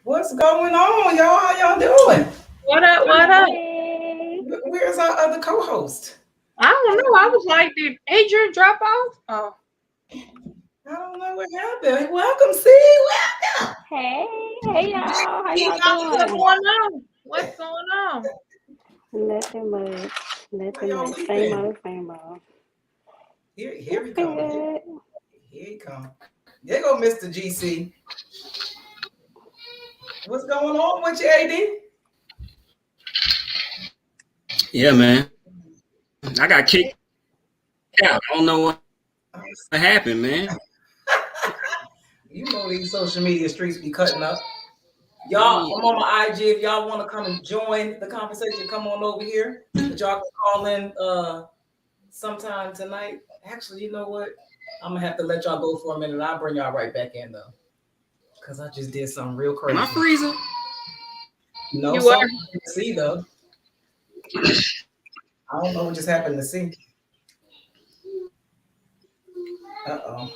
What's going on, y'all? How y'all doing? What up? What up? Where's our other co-host? I don't know. I was like, did Adrian drop off? Oh, I don't know what happened. Welcome, C. Welcome. Hey y'all. How y'all what's doing? going on? What's going on? Nothing much. How y'all Same doing? old, same old. Here he come. Good. Here he come. There go Mr. GC. What's going on with you, AD? Yeah, man. I got kicked out. I don't know what happened, man. You know these social media streets be cutting up. Y'all, I'm on my IG. If y'all want to come and join the conversation, come on over here. But y'all can call in sometime tonight. Actually, you know what? I'm gonna have to let y'all go for a minute. I'll bring y'all right back in though, because I just did something real crazy. Am I freezing? No, You are. see though. I don't know what just happened to see. Oh,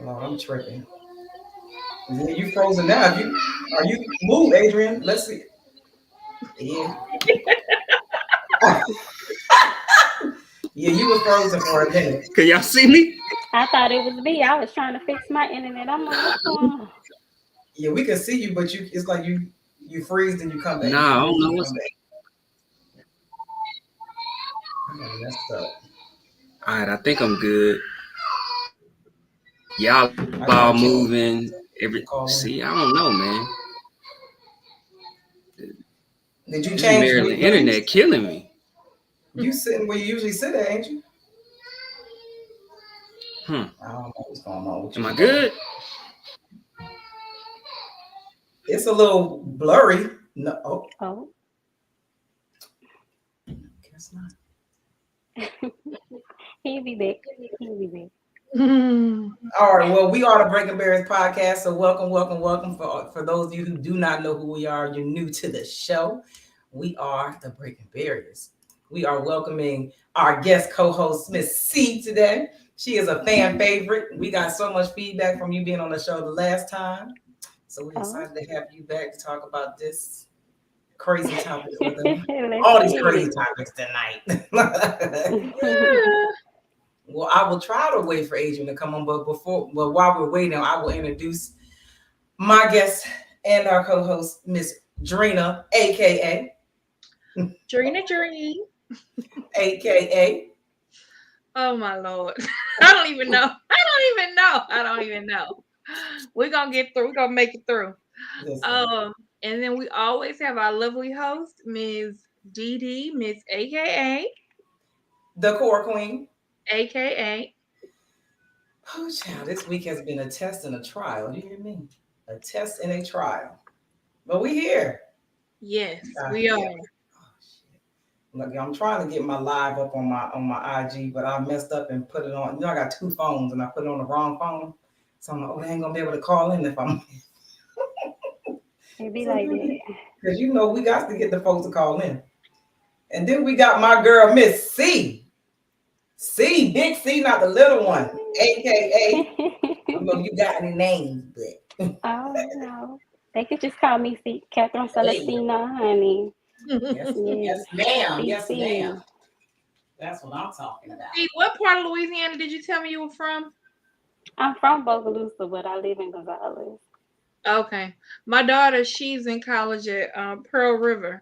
I'm tripping. Yeah, you frozen now. Are you move, Adrian? Let's see. Yeah. Yeah, you were frozen for a minute. Can y'all see me? I thought it was me. I was trying to fix my internet. I'm like, what's going on? Yeah, we can see you, but it's like you freeze and you come back. Nah, I don't know what's. I messed up. All right, I think I'm good. Y'all all moving. See, I don't know, man. Did you This change Maryland internet killing me? You sitting where you usually sit at, ain't you? I don't know what's going on with you. Am I good? It's a little blurry. No. Oh. Guess not. He'll be back. All right. Well, we are the Breaking Barriers podcast. So welcome. For those of you who do not know who we are, you're new to the show. We are the Breaking Barriers. We are welcoming our guest co-host, Miss C, today. She is a fan favorite. We got so much feedback from you being on the show the last time. So we're excited to have you back to talk about this crazy topic with them. All these crazy topics tonight. Well, I will try to wait for Adrian to come on, but while we're waiting, I will introduce my guest and our co-host, Miss Drena, aka Drena Dreen. AKA. Oh my Lord. I don't even know. We're gonna get through. We're gonna make it through. And then we always have our lovely host, Ms. DD, Miss AKA. The Core Queen. AKA. Oh, child, this week has been a test and a trial. You hear me? A test and a trial. But we here. Yes, we are. Like I'm trying to get my live up on my IG, but I messed up and put it on. You know, I got 2 phones and I put it on the wrong phone. So I'm like, oh, they ain't gonna be able to call in if I'm. It be like that. Because you know we got to get the folks to call in. And then we got my girl, Miss C. C, big C, not the little one. AKA. I don't know if you got any names, but Oh no. They could just call me C. Catherine Celestina, honey. Yes, yes, ma'am. Yes, ma'am. That's what I'm talking about. Hey, what part of Louisiana did you tell me you were from? I'm from Bogalusa, but I live in Gonzales. Okay. My daughter, she's in college at Pearl River.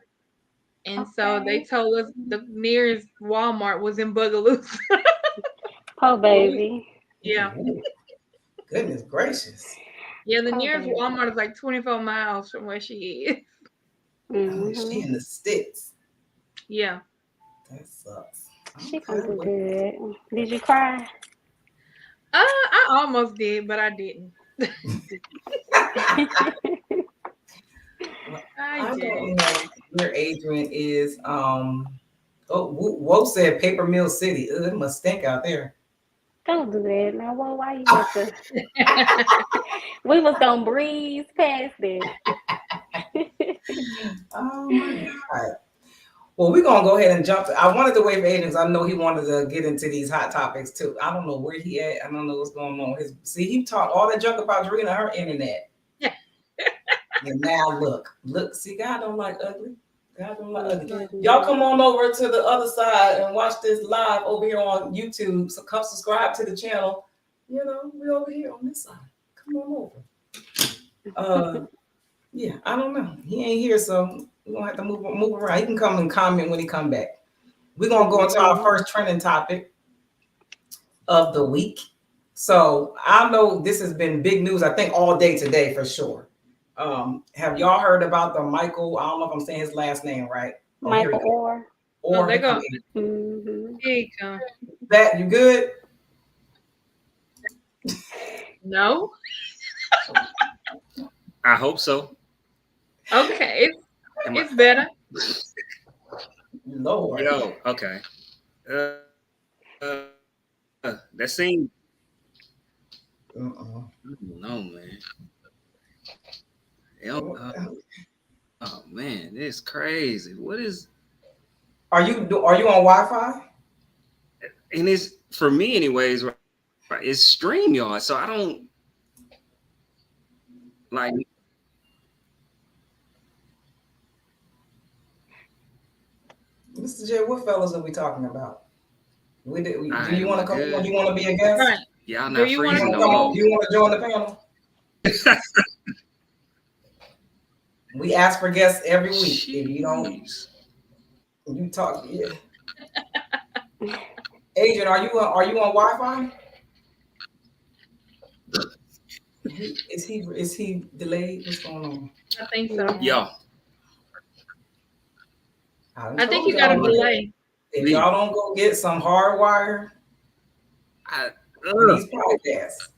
And so they told us the nearest Walmart was in Bogalusa. Oh, baby. Yeah. Goodness gracious. Yeah, the nearest Walmart is like 24 miles from where she is. Oh, she in the sticks. Yeah. That sucks. She gonna do good. Did you cry? I almost did, but I didn't. I don't know where Adrian is. Whoa said Paper Mill City. It must stink out there. Don't do that. Now, well, why you have to? We was gonna breeze past that. Oh my God. Well, we're gonna go ahead and jump. I wanted to wait for Adrian because I know he wanted to get into these hot topics too. I don't know where he at. I don't know what's going on. He talked all that junk about Drena, her internet. Yeah. And now look. See, God don't like ugly. God don't like ugly. Y'all come on over to the other side and watch this live over here on YouTube. So come subscribe to the channel. You know, we over here on this side. Come on over. Yeah, I don't know. He ain't here, so we're gonna have to move around. He can come and comment when he come back. We're gonna go into our first trending topic of the week. So I know this has been big news, I think all day today for sure. Have y'all heard about the Michael? I don't know if I'm saying his last name right. Michael Oher. Or they go. Mm-hmm. Here you go. That you good? No. I hope so. Okay, it's better. Lord. Yo, okay. That seems. No, man. Oh man, it's crazy. What is? Are you on Wi-Fi? And it's for me, anyways. Right? It's StreamYard, so I don't like. Mr. J, what fellas are we talking about? Do you want to come? Do you want to be a guest? Right. Y'all not freezing no more. Do you want to join the panel? We ask for guests every week. Jeez. If you don't, you talk. Yeah. Adrian, are you on Wi-Fi? Is he delayed? What's going on? I think so. Yeah. I think you got a delay. If y'all don't go get some hardwire, these podcasts.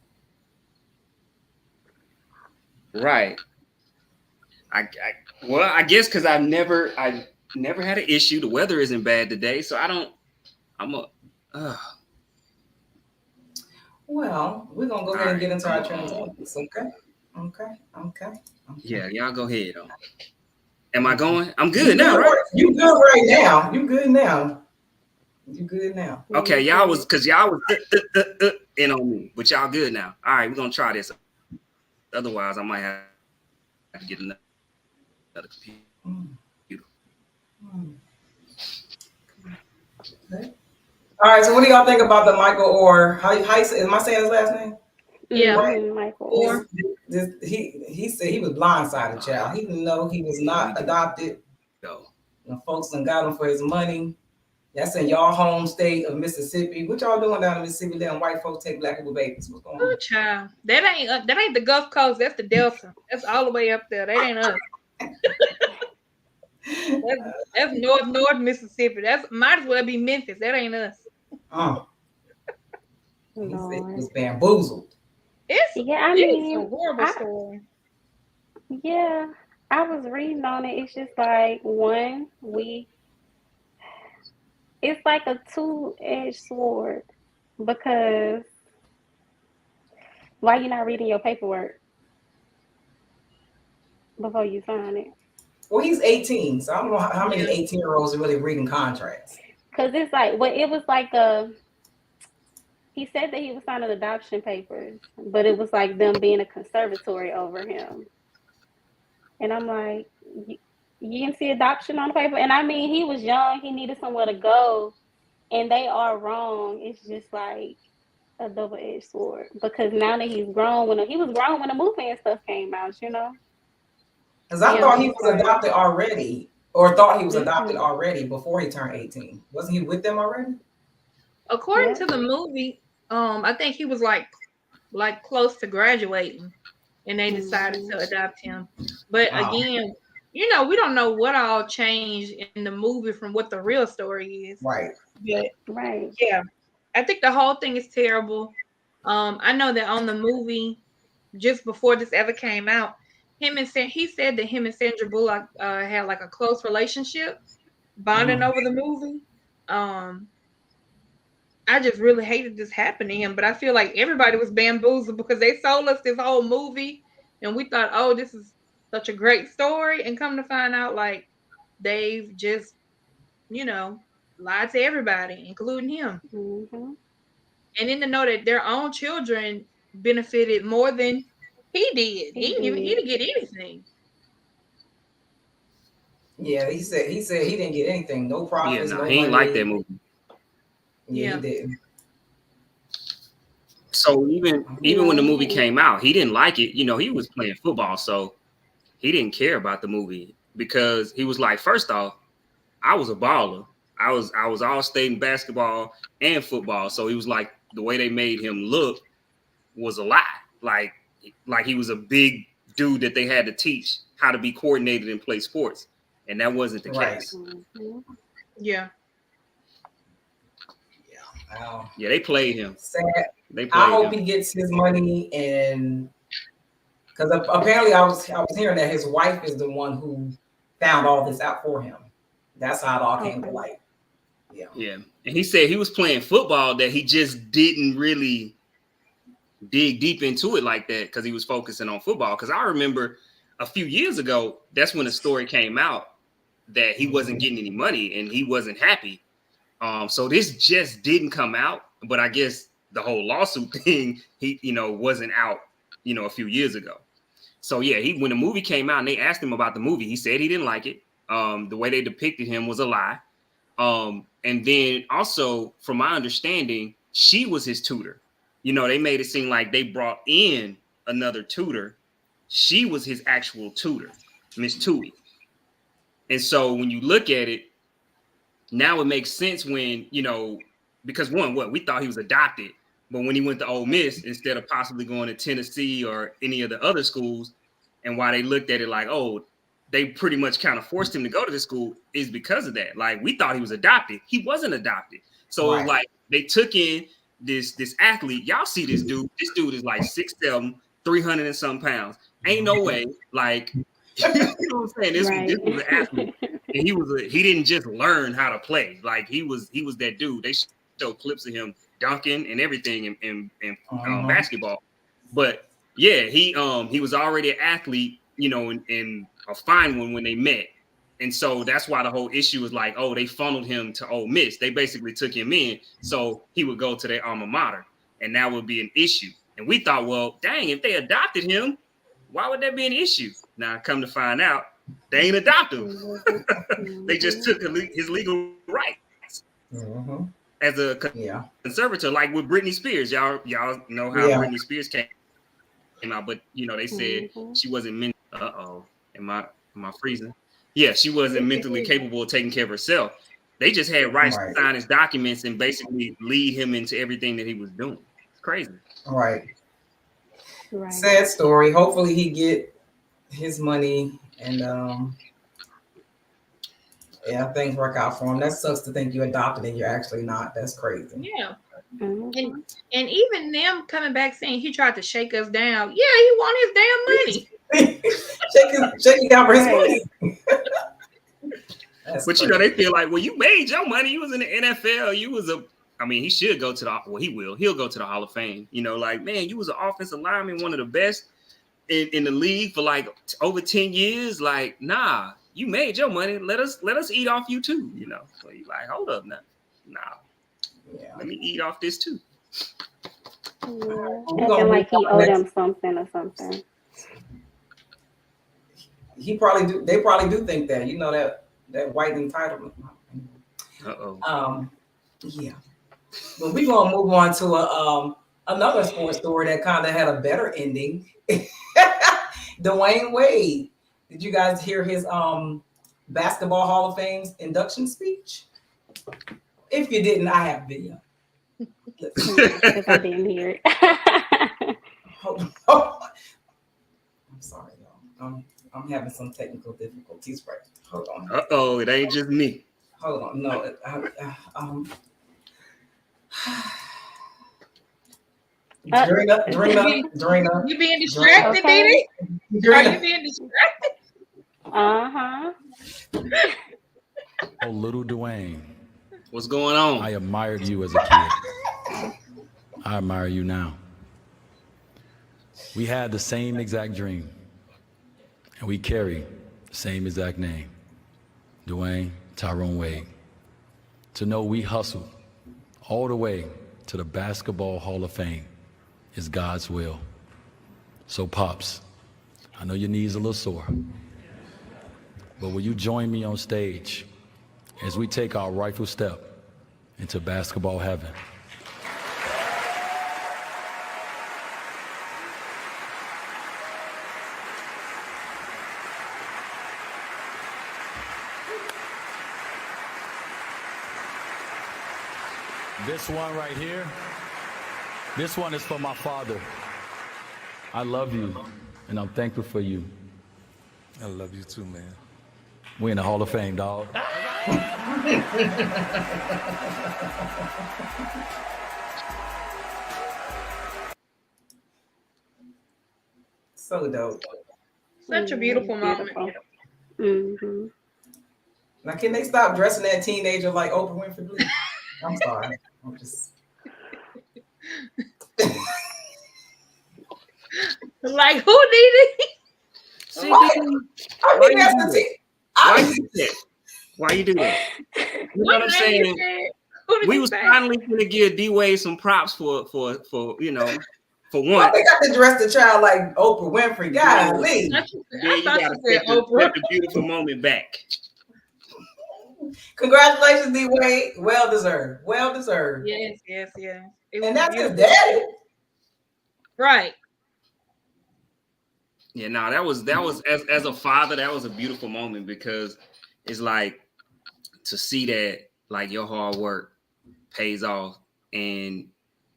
Right. I guess because I never had an issue. The weather isn't bad today, so Well, we're gonna go ahead and get into our trends. Okay. Yeah, y'all go ahead. Am I going? I'm good now, right? You good right now. You good now. Okay, y'all was in on me, but y'all good now. All right, we're gonna try this. Otherwise, I might have to get another computer. Okay. All right, so what do y'all think about the Michael Oher? How am I saying his last name? Yeah, right? Michael Oher. He said he was blindsided, child. He didn't know he was not adopted. The folks done got him for his money. That's in y'all home state of Mississippi. What y'all doing down in Mississippi? Letting white folks take black people babies. What's going on? Oh, child. That ain't the Gulf Coast. That's the Delta. That's all the way up there. That ain't us. that's North Mississippi. That's might as well be Memphis. That ain't us. He said he was bamboozled. It's a horrible story. Yeah, I was reading on it. It's just like it's like a two-edged sword because why you not reading your paperwork before you sign it? Well, he's 18, so I don't know how many Yeah. 18-year-olds are really reading contracts. Because it's like, well, it was like he said that he was signing adoption papers, but it was like them being a conservatory over him. And I'm like, you didn't see adoption on the paper? And I mean, he was young, he needed somewhere to go, and they are wrong. It's just like a double-edged sword because now that he's grown, when he was grown when the movie and stuff came out, you know. Because I And thought he it's was like, adopted already, or thought he was adopted mm-mm. already before he turned 18. Wasn't he with them already? According Yeah, to the movie, I think he was like close to graduating, and they decided mm-hmm. to adopt him. But Oh, again, we don't know what all changed in the movie from what the real story is. right. But Right. yeah, I think the whole thing is terrible. I know that on the movie, just before this ever came out, he said that him and Sandra Bullock had like a close relationship, bonding Mhm. over the movie. Um, I just really hated this happening to him, but I feel like everybody was bamboozled because they sold us this whole movie, and we thought, oh, this is such a great story, and come to find out, like they've just, you know, lied to everybody, including him. Mm-hmm. And then to know that their own children benefited more than he did. He He did. didn't get anything. Yeah, he said he didn't get anything, no Yeah, profits, no, no he ain't like that money. movie. Yeah, he Yeah. didn't. So even when the movie No. came out, he didn't like it. He was playing football, so he didn't care about the movie because he was like, first off, I was a baller. I was all state in basketball and football. So he was like, the way they made him look was a lie. Like he was a big dude that they had to teach how to be coordinated and play sports. And that wasn't the Right. case. Mm-hmm. Yeah. Wow. Yeah, they played him. Sad. They I played hope him. he gets his money, and because apparently I was hearing that his wife is the one who found all this out for him. That's how it all came to Okay. light. Yeah. Yeah. And he said he was playing football that he just didn't really dig deep into it like that because he was focusing on football. Because I remember a few years ago, that's when the story came out that he wasn't getting any money and he wasn't happy. So this just didn't come out, but I guess the whole lawsuit thing, he wasn't out, a few years ago. So yeah, when the movie came out and they asked him about the movie, he said he didn't like it. The way they depicted him was a lie. And then also, from my understanding, she was his tutor. They made it seem like they brought in another tutor. She was his actual tutor, Miss Tui. And so when you look at it, now it makes sense when, because we thought he was adopted, but when he went to Ole Miss, instead of possibly going to Tennessee or any of the other schools, and why they looked at it like, oh, they pretty much kind of forced him to go to the school is because of that. Like, we thought he was adopted. He wasn't adopted. So Right. like they took in this athlete. Y'all see this dude. This dude is like 6'7", 300 and some pounds. Ain't no way. Like, you know what I'm saying? This was an athlete. And he didn't just learn how to play. Like he was that dude. They show clips of him dunking and everything in basketball. But yeah, he was already an athlete, and a fine one when they met. And so that's why the whole issue was like, oh, they funneled him to Ole Miss. They basically took him in so he would go to their alma mater, and that would be an issue. And we thought, well, dang, if they adopted him, why would that be an issue? Now, come to find out, they ain't adopt him. They just took his legal rights as a conservator, like with Britney Spears. Y'all know how Britney Spears came out, but they said she wasn't meant. Am I freezing? Yeah, she wasn't mentally capable of taking care of herself. They just had rights to sign his documents and basically lead him into everything that he was doing. It's crazy. Right. Sad story. Hopefully he his money and things work out for him. That sucks to think you adopted and you're actually not. That's crazy. Yeah. And even them coming back saying he tried to shake us down. Yeah, he want his damn money. Shake you down for his money. But you know, they feel like, well, you made your money. You was in the NFL. You was he should go to he'll go to the Hall of Fame. You know, like, man, you was an offensive lineman, one of the best in the league for like over 10 years. Like, nah, you made your money. Let us eat off you too. You know, so you like, hold up now. Nah, let me eat off this too. Yeah. Acting like he owed him something or something. They probably do think that, you know, that white entitlement. Yeah. But we're gonna move on to another sports story that kind of had a better ending. Dwayne Wade. Did you guys hear his Basketball Hall of Fame's induction speech? If you didn't, I have video. Because I didn't hear it. I'm sorry, y'all. I'm having some technical difficulties right now. Hold on. It ain't just me. Hold on. No. Drena. You being distracted, Didi? Are you being distracted? Uh-huh. Oh, little Dwayne. What's going on? I admired you as a kid. I admire you now. We had the same exact dream, and we carry the same exact name, Dwayne Tyrone Wade. To know we hustled all the way to the Basketball Hall of Fame is God's will. So, Pops, I know your knees are a little sore, but will you join me on stage as we take our rightful step into basketball heaven? This one right here, this one is for my father. I love you, and I'm thankful for you. I love you too, man. We in the Hall of Fame, dog. So dope. Such a beautiful moment. Mm-hmm. Now, can they stop dressing that teenager like Oprah Winfrey, please? I'm sorry. I'm just. Like, who did it? See, Why you do that? You know what I'm saying? We was finally gonna give D-Wade some props for you know, for one. Why they got to dress the child like Oprah Winfrey? Golly. Yeah, you gotta take the beautiful moment back. Congratulations, D-Wade. Well deserved. Well deserved. Yes. And that's his daddy. Right. Yeah, no, that was as a father, that was a beautiful moment, because it's like to see that like your hard work pays off and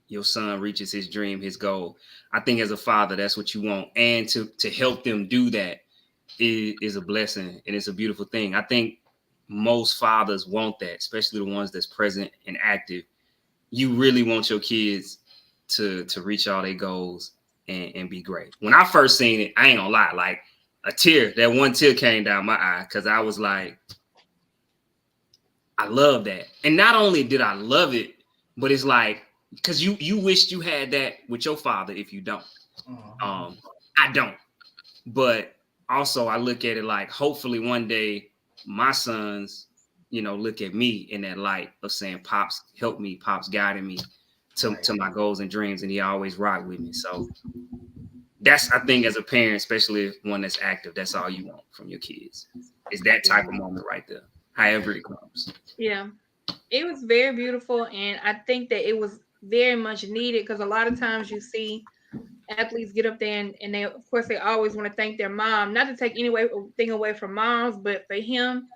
your son reaches his dream, his goal. I think as a father, that's what you want. And to help them do that is a blessing, and it's a beautiful thing. I think most fathers want that, especially the ones that's present and active. You really want your kids to reach all their goals and be great. When I first seen it, I ain't gonna lie, like that one tear came down my eye, because I was like, I love that. And not only did I love it, but it's like, because you wished you had that with your father if you don't. I don't. But also I look at it like, hopefully one day my sons, you know, look at me in that light of saying, Pops helped me, Pops guided me to my goals and dreams, and he always rocked with me. So that's, I think, as a parent, especially one that's active, that's all you want from your kids. Is that type of moment right there, however it comes. Yeah, it was very beautiful, and I think that it was very much needed, because a lot of times you see athletes get up there and they, of course, they always want to thank their mom. Not to take anything away from moms, but for him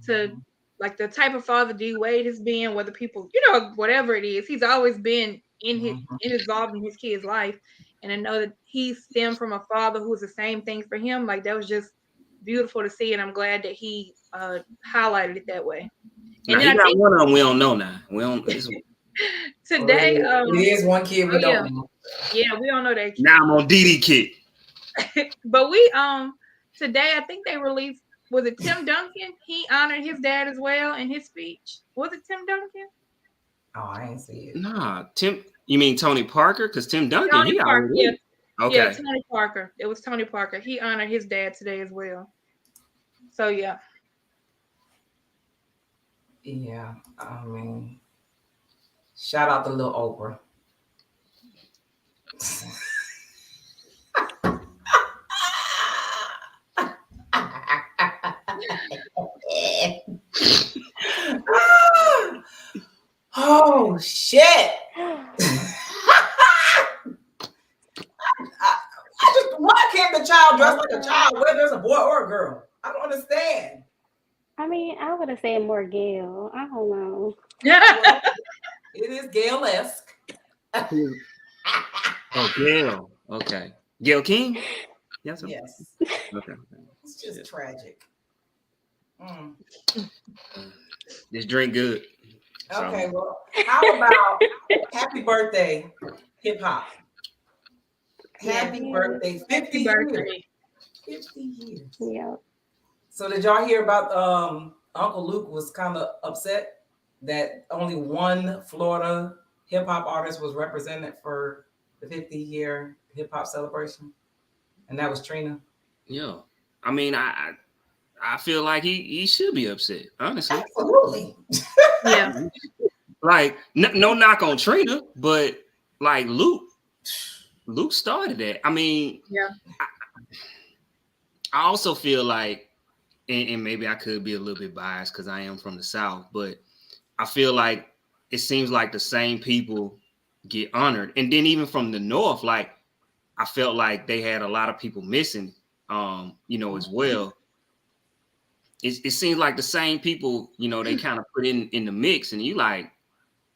to, like, the type of father D Wade has been, whether people, you know, whatever it is, he's always been involved in his kid's life. And I know that he stemmed from a father who was the same thing for him. Like, that was just beautiful to see, and I'm glad that he highlighted it that way. And now, he got one of them we don't know now. We don't. Today, it is one kid we don't know. Yeah, we don't know that kid. Now I'm on DD kid. But we today I think they released Was it Tim Duncan? He honored his dad as well in his speech. Was it Tim Duncan? Oh, I ain't see it. Nah, Tim. You mean Tony Parker? Because Tim Duncan, Tony he Parker, already. yeah. Okay. Yeah, Tony Parker. It was Tony Parker. He honored his dad today as well. So yeah. Yeah, I mean, shout out to Lil Oprah. Oh shit! Why can't the child dress like a child, whether it's a boy or a girl? I don't understand. I mean, I would have said more Gail. I don't know. Well, it is Gail-esque. Oh, Gail. Okay. Gail King? Yes. Okay. It's just tragic. This drink good. Okay, well, how about happy birthday, hip hop? Happy birthday, 50 years. 50 years. Yeah. So did y'all hear about Uncle Luke was kind of upset that only one Florida hip hop artist was represented for the 50-year hip hop celebration, and that was Drena. Yeah, I mean, I feel like he should be upset, honestly. Absolutely. Yeah. Like no knock on Drena, but like Luke started that. I mean, yeah. I also feel like, and maybe I could be a little bit biased because I am from the South, but I feel like it seems like the same people get honored. And then even from the North, like I felt like they had a lot of people missing, as well. It seems like the same people, they kind of put in the mix, and you like,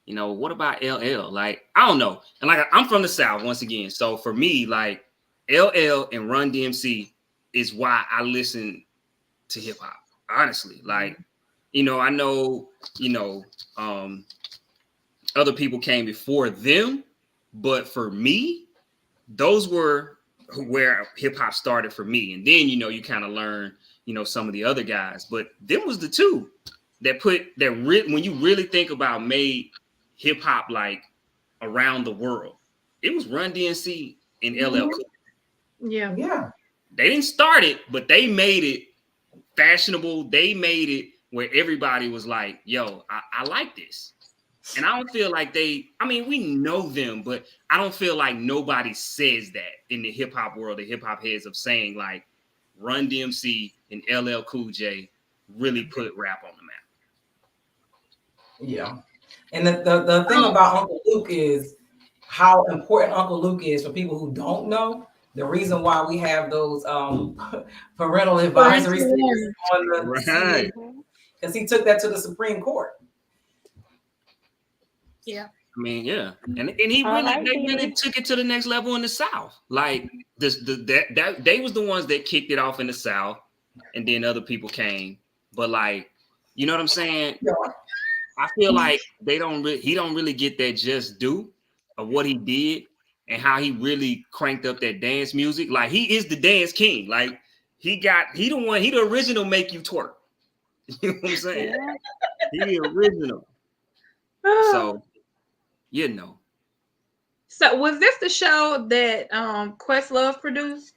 what about LL? Like, I don't know. And like, I'm from the South once again. So for me, like LL and Run DMC is why I listen to hip hop, honestly. Like, I know, other people came before them, but for me, those were where hip hop started for me. And then, you kind of learn, some of the other guys, but them was the two that when you really think about made hip hop like around the world, it was Run DMC and LL Cool. Yeah. They didn't start it, but they made it fashionable. They made it where everybody was like, yo, I like this. And I don't feel like we know them, but I don't feel like nobody says that in the hip hop world, the hip hop heads of saying like Run DMC and LL Cool J really put rap on the map. Yeah. And the thing about Uncle Luke is how important Uncle Luke is for people who don't know. The reason why we have those parental advisories on the right, because he took that to the Supreme Court. Yeah. I mean, yeah, and he really took it to the next level in the South. Like they was the ones that kicked it off in the South, and then other people came. But like, you know what I'm saying? Yeah. I feel like he don't really get that just due of what he did and how he really cranked up that dance music. Like he is the dance king. Like he the original make you twerk. You know what I'm saying? He the original. So. So was this the show that Questlove produced?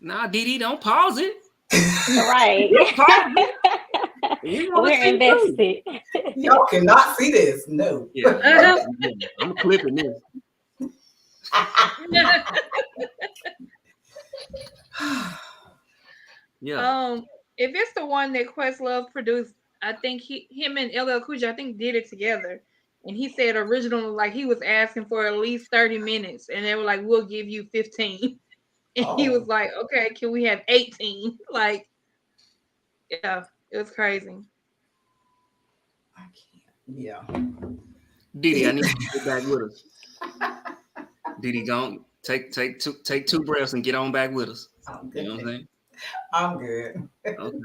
Nah, Didi, don't pause it. Right. We're invested. Y'all cannot see this. No. Yeah, I'm clipping this. Yeah. If it's the one that Questlove produced, I think him and LL Cool J, I think did it together. And he said originally, like he was asking for at least 30 minutes, and they were like, "We'll give you 15." And he was like, "Okay, can we have 18?" Like, yeah, it was crazy. I can't. Yeah. Didi, I need you to get back with us. Didi, go take two breaths and get on back with us. You know what I'm saying? I'm good. Okay.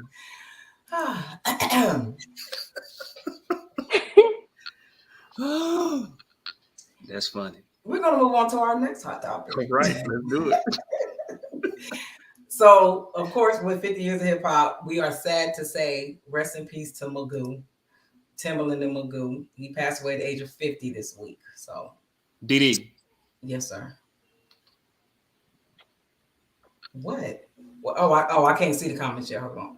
That's funny. We're gonna move on to our next hot topic. Right, let's do it. So, of course, with 50 years of hip hop, we are sad to say rest in peace to Magoo, Timbaland and Magoo. He passed away at the age of 50 this week. So, DD. Yes, sir. What? I can't see the comments yet. Hold on.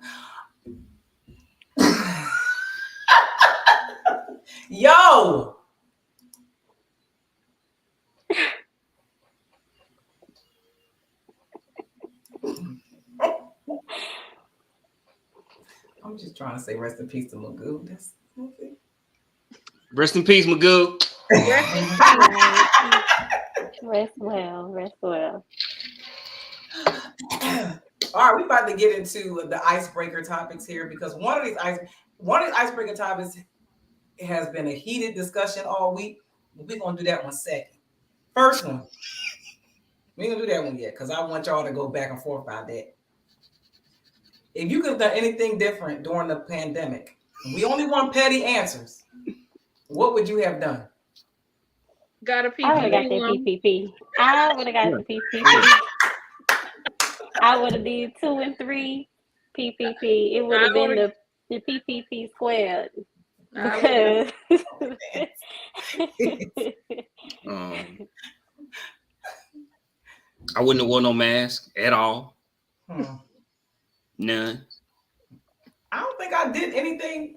Yo. I'm just trying to say rest in peace to Magoo. That's okay. Rest in peace, Magoo. Rest well. Rest well. All right, we're about to get into the icebreaker topics here because one of these icebreaker topics has been a heated discussion all week. But we're gonna do that one second. First one, we ain't gonna do that one yet because I want y'all to go back and forth about that. If you could have done anything different during the pandemic, we only want petty answers. What would you have done? Got a PPP. I would have got that PPP. I would have got the PPP. I would have did 2 and 3 PPP. It would have been the PPP squared. Because I wouldn't have worn no mask at all. None. I don't think I did anything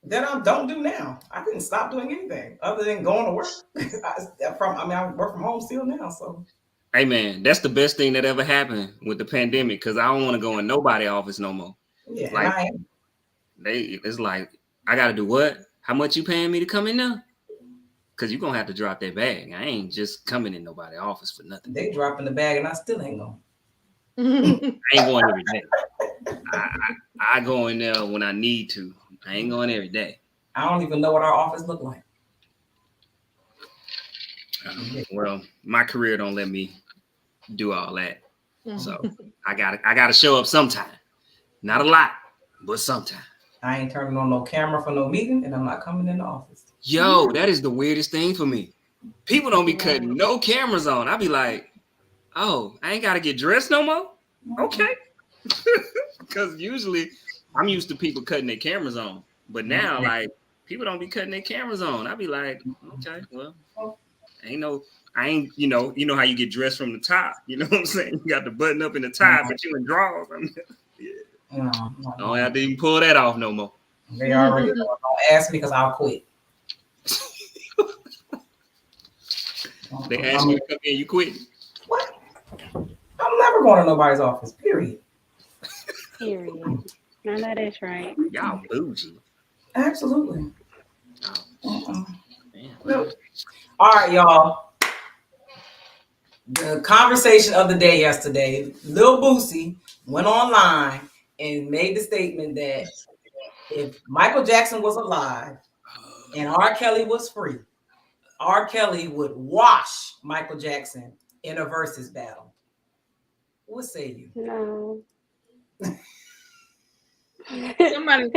that I don't do now. I didn't stop doing anything other than going to work. I work from home still now. So, hey man, that's the best thing that ever happened with the pandemic because I don't want to go in nobody's office no more. Yeah, like it's like I got to do what? How much you paying me to come in now? Because you're gonna have to drop that bag. I ain't just coming in nobody's office for nothing. They dropping the bag and I still ain't going. I ain't going every day. I go in there when I need to. I ain't going every day. I don't even know what our office look like. Well, my career don't let me do all that. So I gotta show up sometime. Not a lot, but sometime. I ain't turning on no camera for no meeting, and I'm not coming in the office. Yo, that is the weirdest thing for me. People don't be cutting no cameras on. I be like, oh, I ain't gotta get dressed no more? Okay. Because usually I'm used to people cutting their cameras on. But now, like, people don't be cutting their cameras on. I be like, okay, well, you know how you get dressed from the top. You know what I'm saying? You got the button up in the top, but you in drawers. I don't have to even pull that off no more. They already know. Don't ask me because I'll quit. They ask you to come in, you quit. What? I'm never going to nobody's office, period. Period. I know that's right. Y'all bougie. Absolutely. All right, y'all. The conversation of the day yesterday, Lil Boosie went online and made the statement that if Michael Jackson was alive and R. Kelly was free, R. Kelly would wash Michael Jackson in a Verzuz battle. What say you? No. Somebody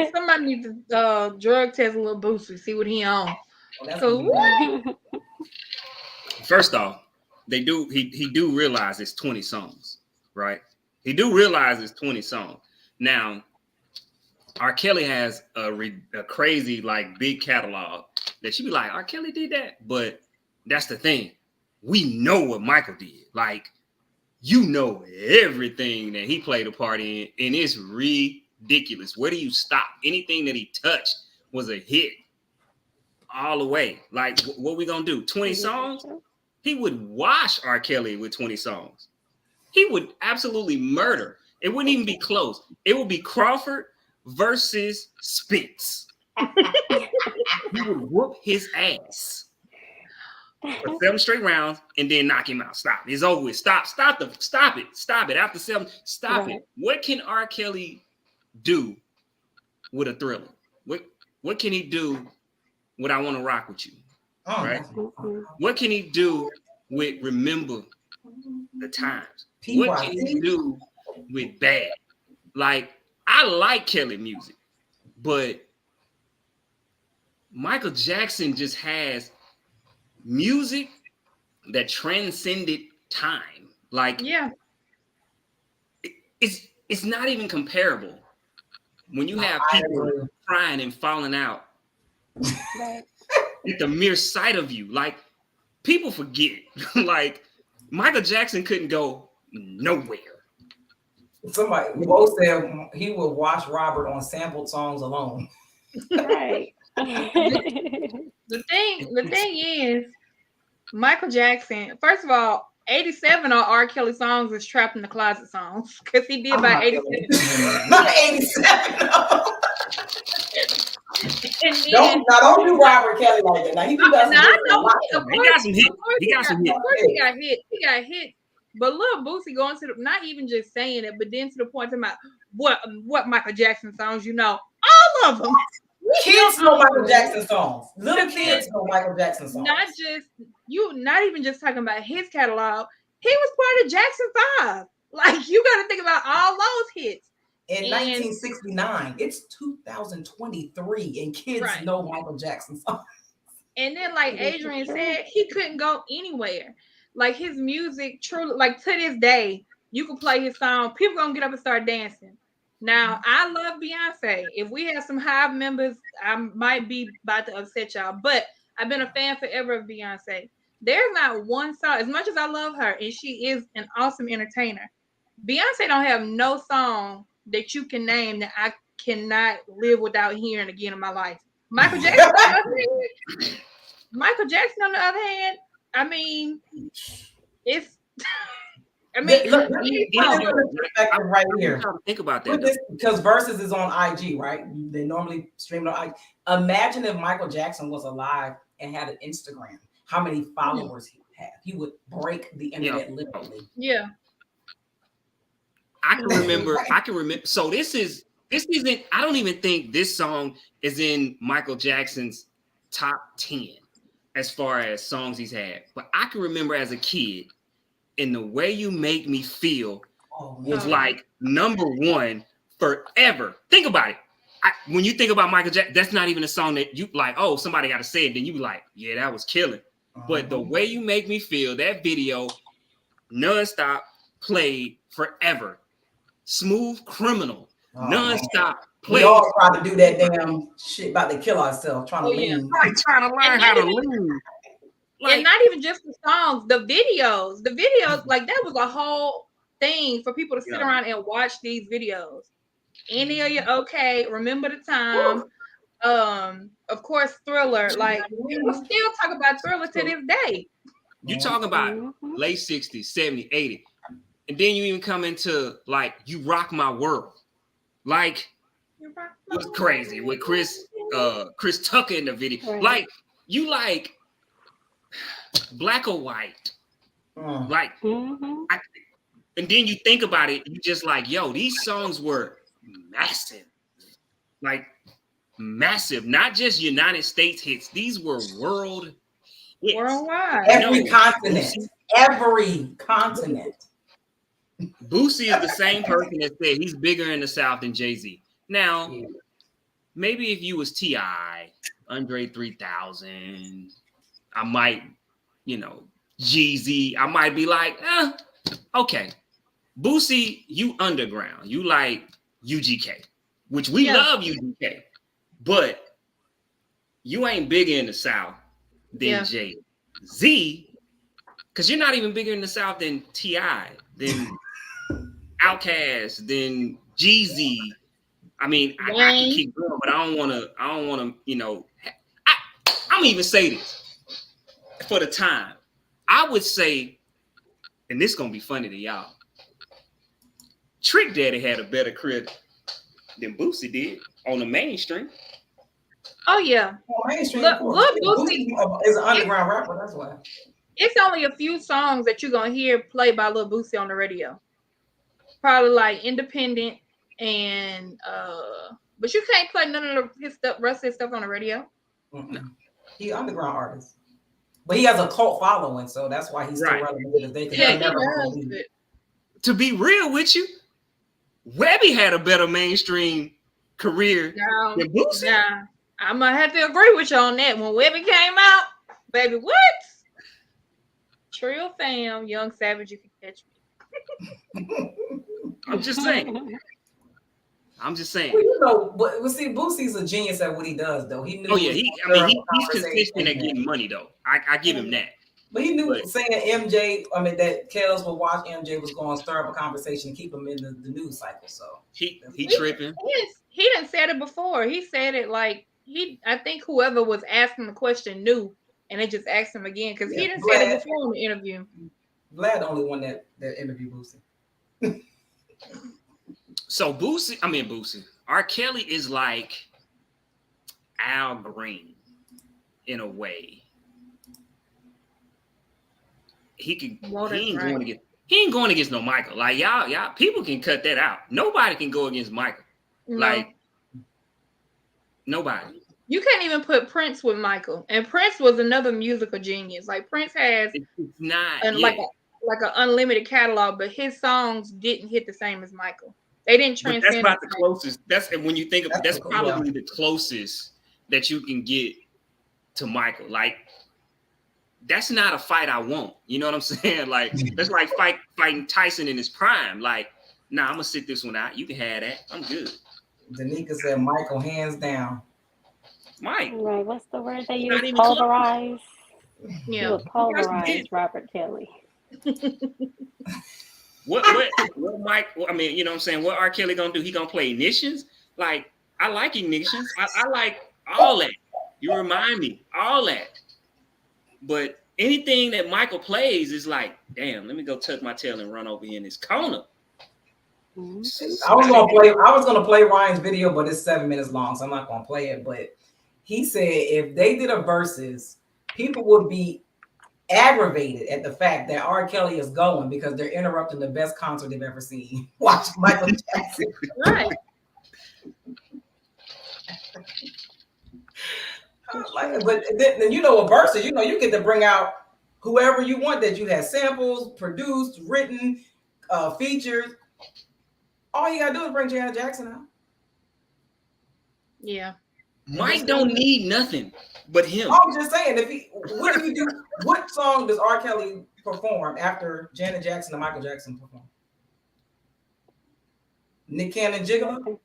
needs to drug test a Lil Boosie, see what he on. First off, he do realize it's 20 songs, right? He do realize it's 20 songs. Now, R. Kelly has a crazy, like, big catalog that you be like, R. Kelly did that? But that's the thing. We know what Michael did. Like, you know everything that he played a part in, and it's ridiculous. Where do you stop? Anything that he touched was a hit all the way. Like, what we gonna do? 20 songs? He would wash R. Kelly with 20 songs. He would absolutely murder. It wouldn't even be close. It would be Crawford versus Spence. He would whoop his ass for 7 straight rounds and then knock him out. Stop. It's over with. Stop it. After 7, stop it. What can R. Kelly do with a Thriller? What can he do with I Want to Rock With You? Right? What can he do with Remember the Times? What can he do with Bad? Like, I like Kelly music, but Michael Jackson just has music that transcended time. Like, it's not even comparable when you have people crying and falling out Right. at the mere sight of you. Like, people forget. Like, Michael Jackson couldn't go nowhere. Somebody Bo said he would watch Robert on sampled songs alone. Right. The thing is, Michael Jackson, first of all, 87 on R. Kelly songs is Trapped in the Closet songs because he did about 87. Not 87. And then, don't do Robert Kelly like that. Now he do got some. He got some hits. He got some hits. Of course he got hit. But Lil Boosie going to the, not even just saying it, but then to the point about what Michael Jackson songs, all of them. Kids know Michael Jackson songs. Little kids know Michael Jackson songs. Not even just talking about his catalog. He was part of Jackson 5. Like, you got to think about all those hits. In 1969, it's 2023, and kids know Michael Jackson songs. And then, like Adrian said, he couldn't go anywhere. Like, his music, truly, like, to this day, you can play his song, people gonna get up and start dancing. Now, I love Beyonce. If we have some Hive members, I might be about to upset y'all, but I've been a fan forever of Beyonce. There's not one song, as much as I love her, and she is an awesome entertainer, Beyonce don't have no song that you can name that I cannot live without hearing again in my life. Michael Jackson, on the other hand, I mean, it's. I mean, look right here. Think about that because Verzuz is on IG, right? They normally stream it on IG. Imagine if Michael Jackson was alive and had an Instagram. How many followers he would have? He would break the internet literally. Yeah. I can remember. So this isn't. I don't even think this song is in Michael Jackson's top 10 as far as songs he's had. But I can remember as a kid, "In the Way You Make Me Feel" was like number one forever. Think about it. When you think about Michael Jackson, that's not even a song that you like. Oh, somebody got to say it. Then you be like, yeah, that was killing. But "The Way You Make Me Feel," that video, nonstop, played forever. "Smooth Criminal," nonstop played. We all try to do that damn shit about to kill ourselves, trying to lean. Trying to learn how to lean. Like, and not even just the songs, the videos, like that was a whole thing for people to sit around and watch these videos. Any of you okay? Remember the time? Of course, Thriller. Like, people still talk about Thriller to this day. You talking about late 60s, 70s, 80s. And then you even come into like "You Rock My World." Like, it was crazy with Chris Tucker in the video. Right. Like, you like Black or White. Like, and then you think about it, you just like, yo, these songs were massive. Like, massive. Not just United States hits. These were world hits. Worldwide. Every continent. Boosie is the same person that said he's bigger in the South than Jay-Z. Now, maybe if you was T.I., Andre 3000, I might, Jeezy, I might be like, okay. Boosie, you underground. You like UGK, which we love UGK, but you ain't bigger in the South than Jay-Z, because you're not even bigger in the South than T.I., than Outkast, than Jeezy. I mean, I can keep going, but I don't want to, I'm gonna even say this for the time. I would say, and this is gonna be funny to y'all, Trick Daddy had a better career than Boosie did on the mainstream. Oh yeah. Mainstream. Look, Boosie is an underground rapper. That's why. It's only a few songs that you're gonna hear played by Lil Boosie on the radio. Probably like Independent and but you can't play none of his stuff, rest of his stuff on the radio. He's underground artist, but he has a cult following, so that's why he's still relevant. To be real with you, Webby had a better mainstream career than Boosie. Yeah, I'm gonna have to agree with you on that. When Webby came out, baby, what? Trill fam, Young Savage, you can catch me. I'm just saying. Well, you know, but see, Boosie's a genius at what he does, though. He knew. Oh yeah, he's consistent at getting money, though. I give him that. But he knew saying MJ, that Kels would watch MJ was going to stir up a conversation and keep him in the news cycle. So he tripping. He didn't said it before. He said it like I think whoever was asking the question knew, and they just asked him again because he didn't say it before in the interview. Vlad only won that interview, Boosie. So Boosie, R. Kelly is like Al Green in a way. He ain't going against no Michael. Like y'all people can cut that out. Nobody can go against Michael. No. Like nobody. You can't even put Prince with Michael. And Prince was another musical genius. Like Prince has like an unlimited catalog, but his songs didn't hit the same as Michael. They didn't transcend. That's about the closest. That's when you think of that's probably the closest that you can get to Michael. Like that's not a fight I want. You know what I'm saying? Like that's like fighting Tyson in his prime. Like, nah, I'm gonna sit this one out. You can have that. I'm good. Danica said Michael hands down. Mike. Right. What's the word they use? Pulverize. Yeah. You would pulverize Robert Kelly. What Mike? I mean, you know what I'm saying? What R. Kelly gonna do? He gonna play Ignitions? Like, I like Ignitions. I like all that. You remind me, all that. But anything that Michael plays is like, damn, let me go tuck my tail and run over here in this corner. I was gonna play Ryan's video, but it's 7 minutes long, so I'm not gonna play it. But he said if they did a versus, people would be aggravated at the fact that R. Kelly is going because they're interrupting the best concert they've ever seen. Watch Michael Jackson. Right. But then you know a versus, you know, you get to bring out whoever you want that you have samples, produced, written, featured. All you gotta do is bring Janet Jackson out. Yeah. Mike don't need nothing but him. I'm just saying, what do you do? What song does R. Kelly perform after Janet Jackson and Michael Jackson perform? Nick Cannon Gigolo?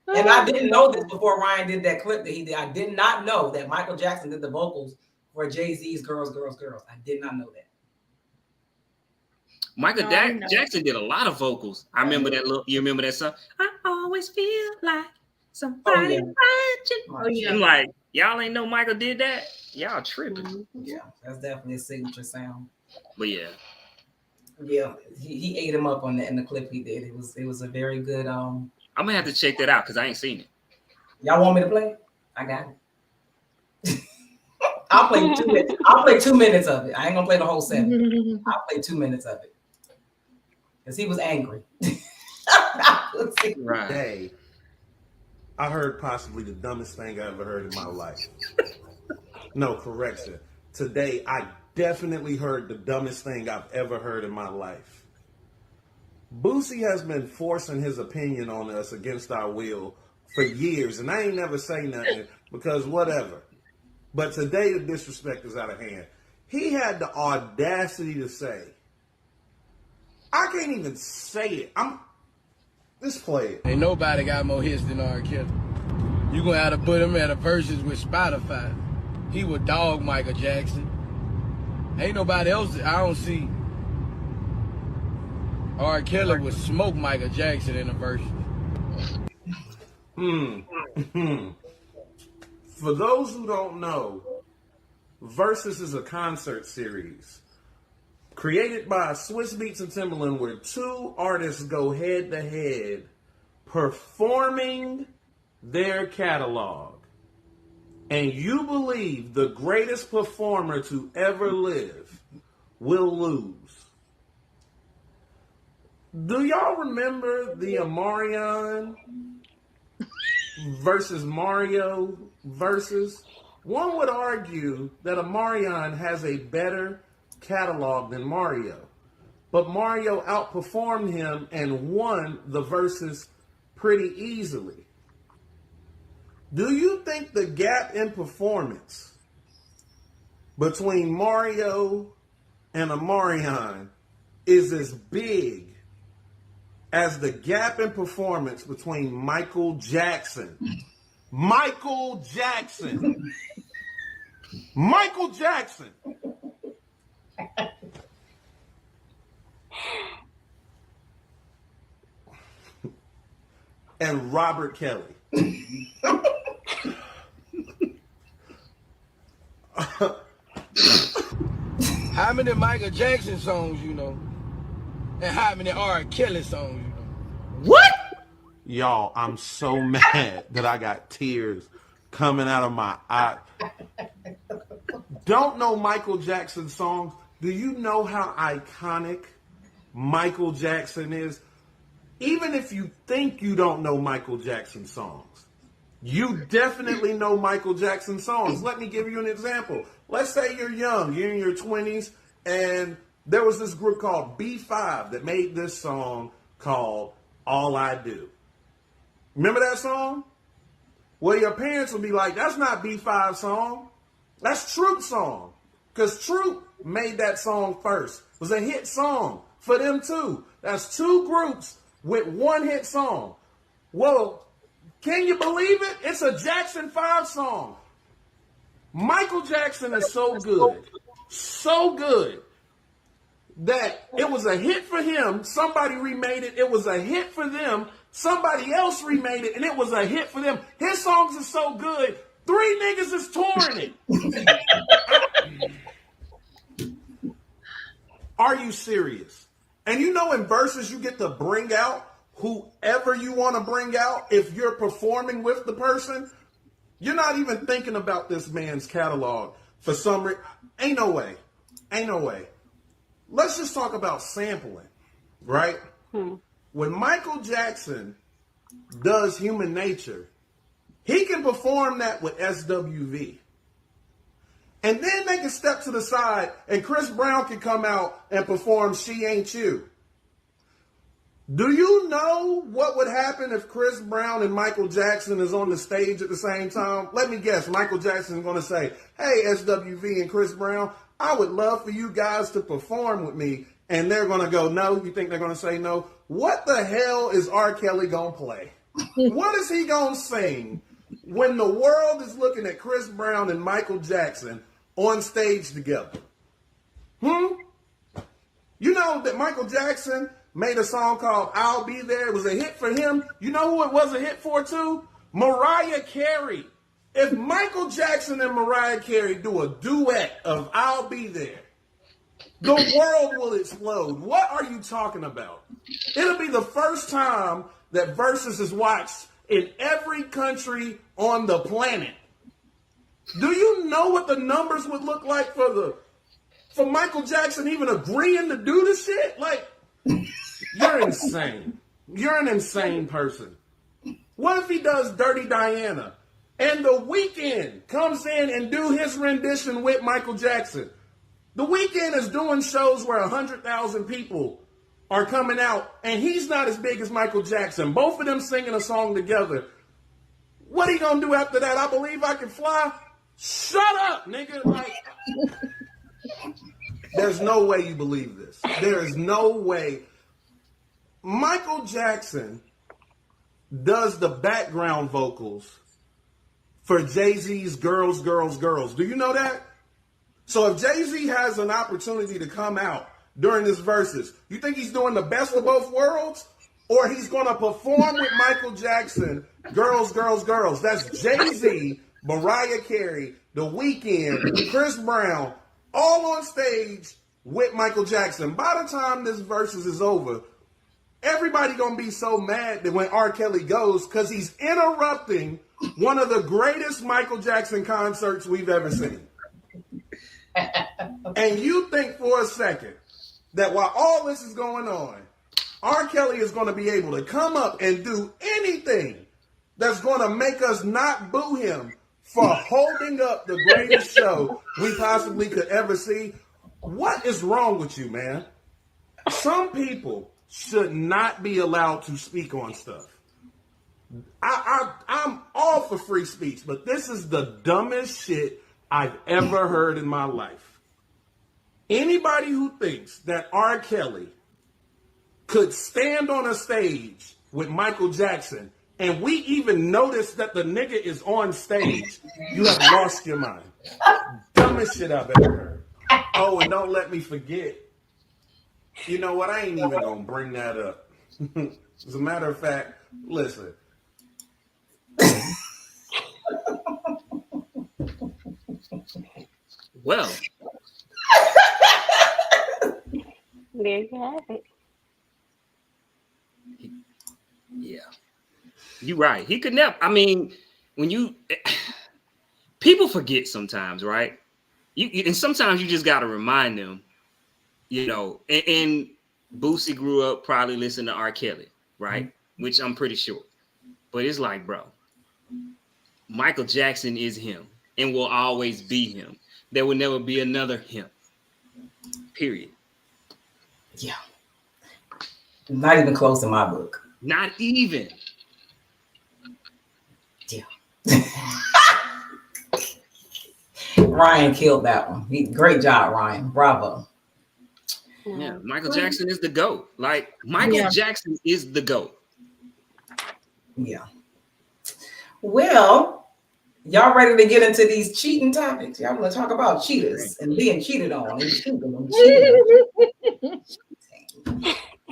And I didn't know this before Ryan did that clip that he did. I did not know that Michael Jackson did the vocals for Jay-Z's Girls, Girls, Girls. I did not know that. Michael Jackson did a lot of vocals. I remember that look. You remember that song? I always feel like somebody watching. I'm like, y'all ain't know Michael did that? Y'all tripping. Yeah, that's definitely a signature sound. But yeah. Yeah, he ate him up on that in the clip he did. It was a very good I'm gonna have to check that out because I ain't seen it. Y'all want me to play? I got it. I'll play 2 minutes. I'll play 2 minutes of it. I ain't gonna play the whole 7. I'll play 2 minutes of it. Because he was angry. Right. Today, I heard possibly the dumbest thing I ever heard in my life. No, correction. Today, I definitely heard the dumbest thing I've ever heard in my life. Boosie has been forcing his opinion on us against our will for years, and I ain't never say nothing because whatever. But today, the disrespect is out of hand. He had the audacity to say, I can't even say it. Let's play it. Ain't nobody got more hits than R. Kelly. You gonna have to put him at a Verzuz with Spotify. He would dog Michael Jackson. Ain't nobody else. I don't see. R. Kelly would smoke Michael Jackson in a Verzuz. For those who don't know, Verzuz is a concert series created by Swiss Beats and Timbaland where 2 artists go head to head performing their catalog. And you believe the greatest performer to ever live will lose. Do y'all remember the Omarion versus Mario versus? One would argue that Omarion has a better catalog than Mario, but Mario outperformed him and won the versus pretty easily. Do you think the gap in performance between Mario and Omarion is as big as the gap in performance between Michael Jackson. Michael Jackson. Michael Jackson. And Robert Kelly. How many Michael Jackson songs you know? And how many R. Kelly songs you know? What? Y'all, I'm so mad that I got tears coming out of my eye. Don't know Michael Jackson songs? Do you know how iconic Michael Jackson is? Even if you think you don't know Michael Jackson songs, you definitely know Michael Jackson songs. Let me give you an example. Let's say you're young, you're in your 20s, and there was this group called B5 that made this song called All I Do. Remember that song? Well, your parents will be like, that's not B5 song. That's Troop's song. Because Troop made that song first. It was a hit song for them too. That's two groups with one hit song. Well, can you believe it? It's a Jackson 5 song. Michael Jackson is so good, that it was a hit for him. Somebody remade it. It was a hit for them. Somebody else remade it, and it was a hit for them. His songs are so good, 3 niggas is touring it. Are you serious? And you know in Verzuz you get to bring out whoever you want to bring out if you're performing with the person. You're not even thinking about this man's catalog for some reason. Ain't no way. Let's just talk about sampling, right? When Michael Jackson does Human Nature, he can perform that with SWV. And then they can step to the side and Chris Brown can come out and perform She Ain't You. Do you know what would happen if Chris Brown and Michael Jackson is on the stage at the same time? Let me guess, Michael Jackson is going to say, hey, SWV and Chris Brown, I would love for you guys to perform with me. And they're going to go, no. You think they're going to say no? What the hell is R. Kelly going to play? What is he going to sing when the world is looking at Chris Brown and Michael Jackson on stage together? You know that Michael Jackson made a song called I'll Be There. It was a hit for him. You know who it was a hit for too? Mariah Carey. If Michael Jackson and Mariah Carey do a duet of I'll Be There, the world will explode. What are you talking about? It'll be the first time that Verzuz is watched in every country on the planet. Do you know what the numbers would look like for Michael Jackson even agreeing to do this shit? Like, you're insane. You're an insane person. What if he does Dirty Diana and The Weeknd comes in and do his rendition with Michael Jackson? The Weeknd is doing shows where 100,000 people are coming out and he's not as big as Michael Jackson. Both of them singing a song together. What are you going to do after that? I Believe I Can Fly? Shut up, nigga. Like, there's no way you believe this. There is no way. Michael Jackson does the background vocals for Jay-Z's Girls, Girls, Girls. Do you know that? So if Jay-Z has an opportunity to come out during this Verzuz, you think he's doing the best of both worlds? Or he's going to perform with Michael Jackson, Girls, Girls, Girls. That's Jay-Z, Mariah Carey, The Weeknd, Chris Brown, all on stage with Michael Jackson. By the time this Verzuz is over, everybody going to be so mad that when R. Kelly goes, because he's interrupting one of the greatest Michael Jackson concerts we've ever seen. And you think for a second that while all this is going on, R. Kelly is going to be able to come up and do anything that's going to make us not boo him for holding up the greatest show we possibly could ever see? What is wrong with you, man? Some people should not be allowed to speak on stuff. I'm all for free speech, but this is the dumbest shit I've ever heard in my life. Anybody who thinks that R. Kelly could stand on a stage with Michael Jackson and we even notice that the nigga is on stage, you have lost your mind. Dumbest shit I've ever heard. Oh, and don't let me forget. You know what? I ain't even gonna bring that up. As a matter of fact, listen. Well, There you have it. yeah, you're right. He could never. I mean, when you people forget sometimes, right? And sometimes you just got to remind them, you know. And Boosie grew up probably listening to R. Kelly, right? Which I'm pretty sure. But it's like, bro, Michael Jackson is him and will always be him. There will never be another him. Period. Yeah. Not even close in my book. Not even. Yeah. Ryan killed that one. Great job, Ryan. Bravo. Yeah, Michael Jackson is the GOAT. Like, Michael Jackson is the GOAT. Yeah. Well, y'all ready to get into these cheating topics? Y'all want to talk about cheaters and being cheated on and cheating.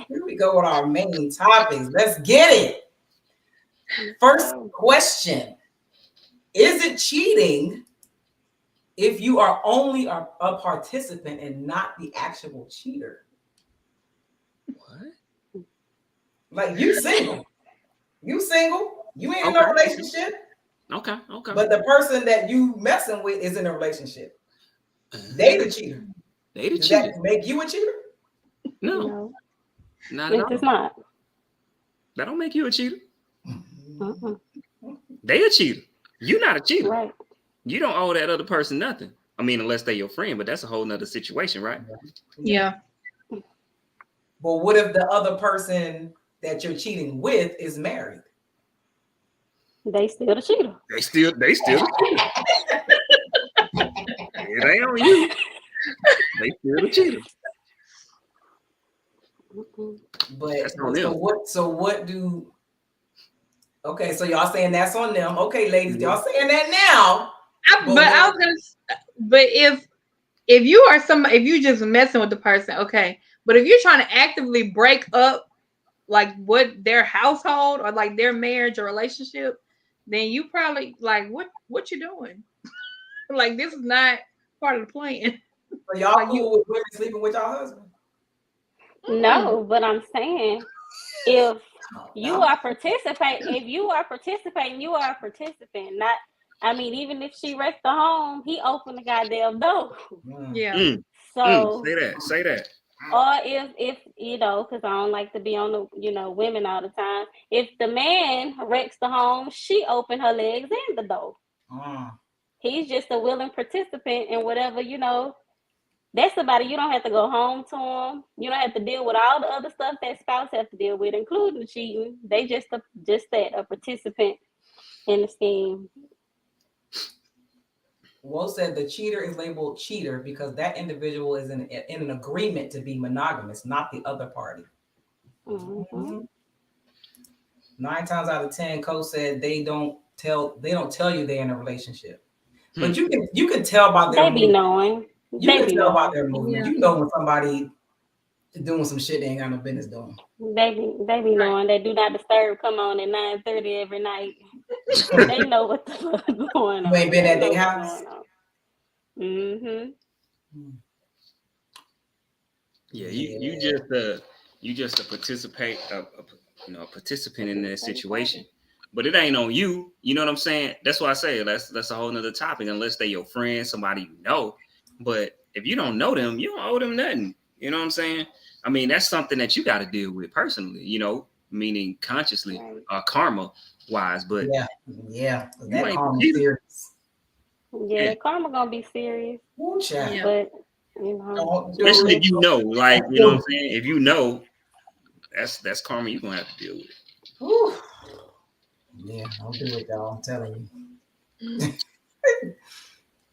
Here we go with our main topics. Let's get it. First question. Is it cheating if you are only a participant and not the actual cheater? What? Like, you single. You single. You ain't in no relationship. Okay. But the person that you messing with is in a relationship. They the cheater. Does that make you a cheater? No. Not at all. It's not. That don't make you a cheater. They a cheater. You're not a cheater. Right. You don't owe that other person nothing. I mean, unless they're your friend, but that's a whole nother situation, right? Yeah. But what if the other person that you're cheating with is married? They still the cheater. They still the cheater. It ain't on you. They still the cheater. But okay, so y'all saying that's on them. Okay, ladies, y'all saying that now. But if you are somebody, if you just messing with the person, okay. But if you're trying to actively break up like what their household or like their marriage or relationship, then you probably like what you doing? Like, this is not part of the plan. So y'all cool with women sleeping with y'all husband? No, but I'm saying if you are participating, you are a participant. Not, I mean, even if she wrecked the home, he opened the goddamn door. Yeah. So say that. Or if you know, because I don't like to be on the women all the time. If the man wrecks the home, she opened her legs and the door. He's just a willing participant in whatever, that's somebody you don't have to go home to him. You don't have to deal with all the other stuff that spouse have to deal with, including cheating. They just a participant in the scheme. Will said the cheater is labeled cheater because that individual is in an agreement to be monogamous, not the other party. 9 times out of 10, Cole said they don't tell you they're in a relationship. But you can tell by their movement. Knowing. You can tell by their movement. Yeah. You know when somebody is doing some shit they ain't got no business doing. They be knowing. They do not disturb. Come on at 9:30 every night. They know what the fuck is going on. You ain't been at their house. Yeah, you just a participant in that situation. But it ain't on you. You know what I'm saying? That's why I say that's a whole nother topic, unless they're your friend, somebody you know. But if you don't know them, you don't owe them nothing. You know what I'm saying? I mean, that's something that you got to deal with personally, meaning consciously, karma wise. But yeah, that karma serious. Yeah, karma gonna be serious. Yeah. But especially if you know, like, you know what I'm saying? If you know, that's karma you're gonna have to deal with. Whew. Yeah, don't do it, y'all. I'm telling you.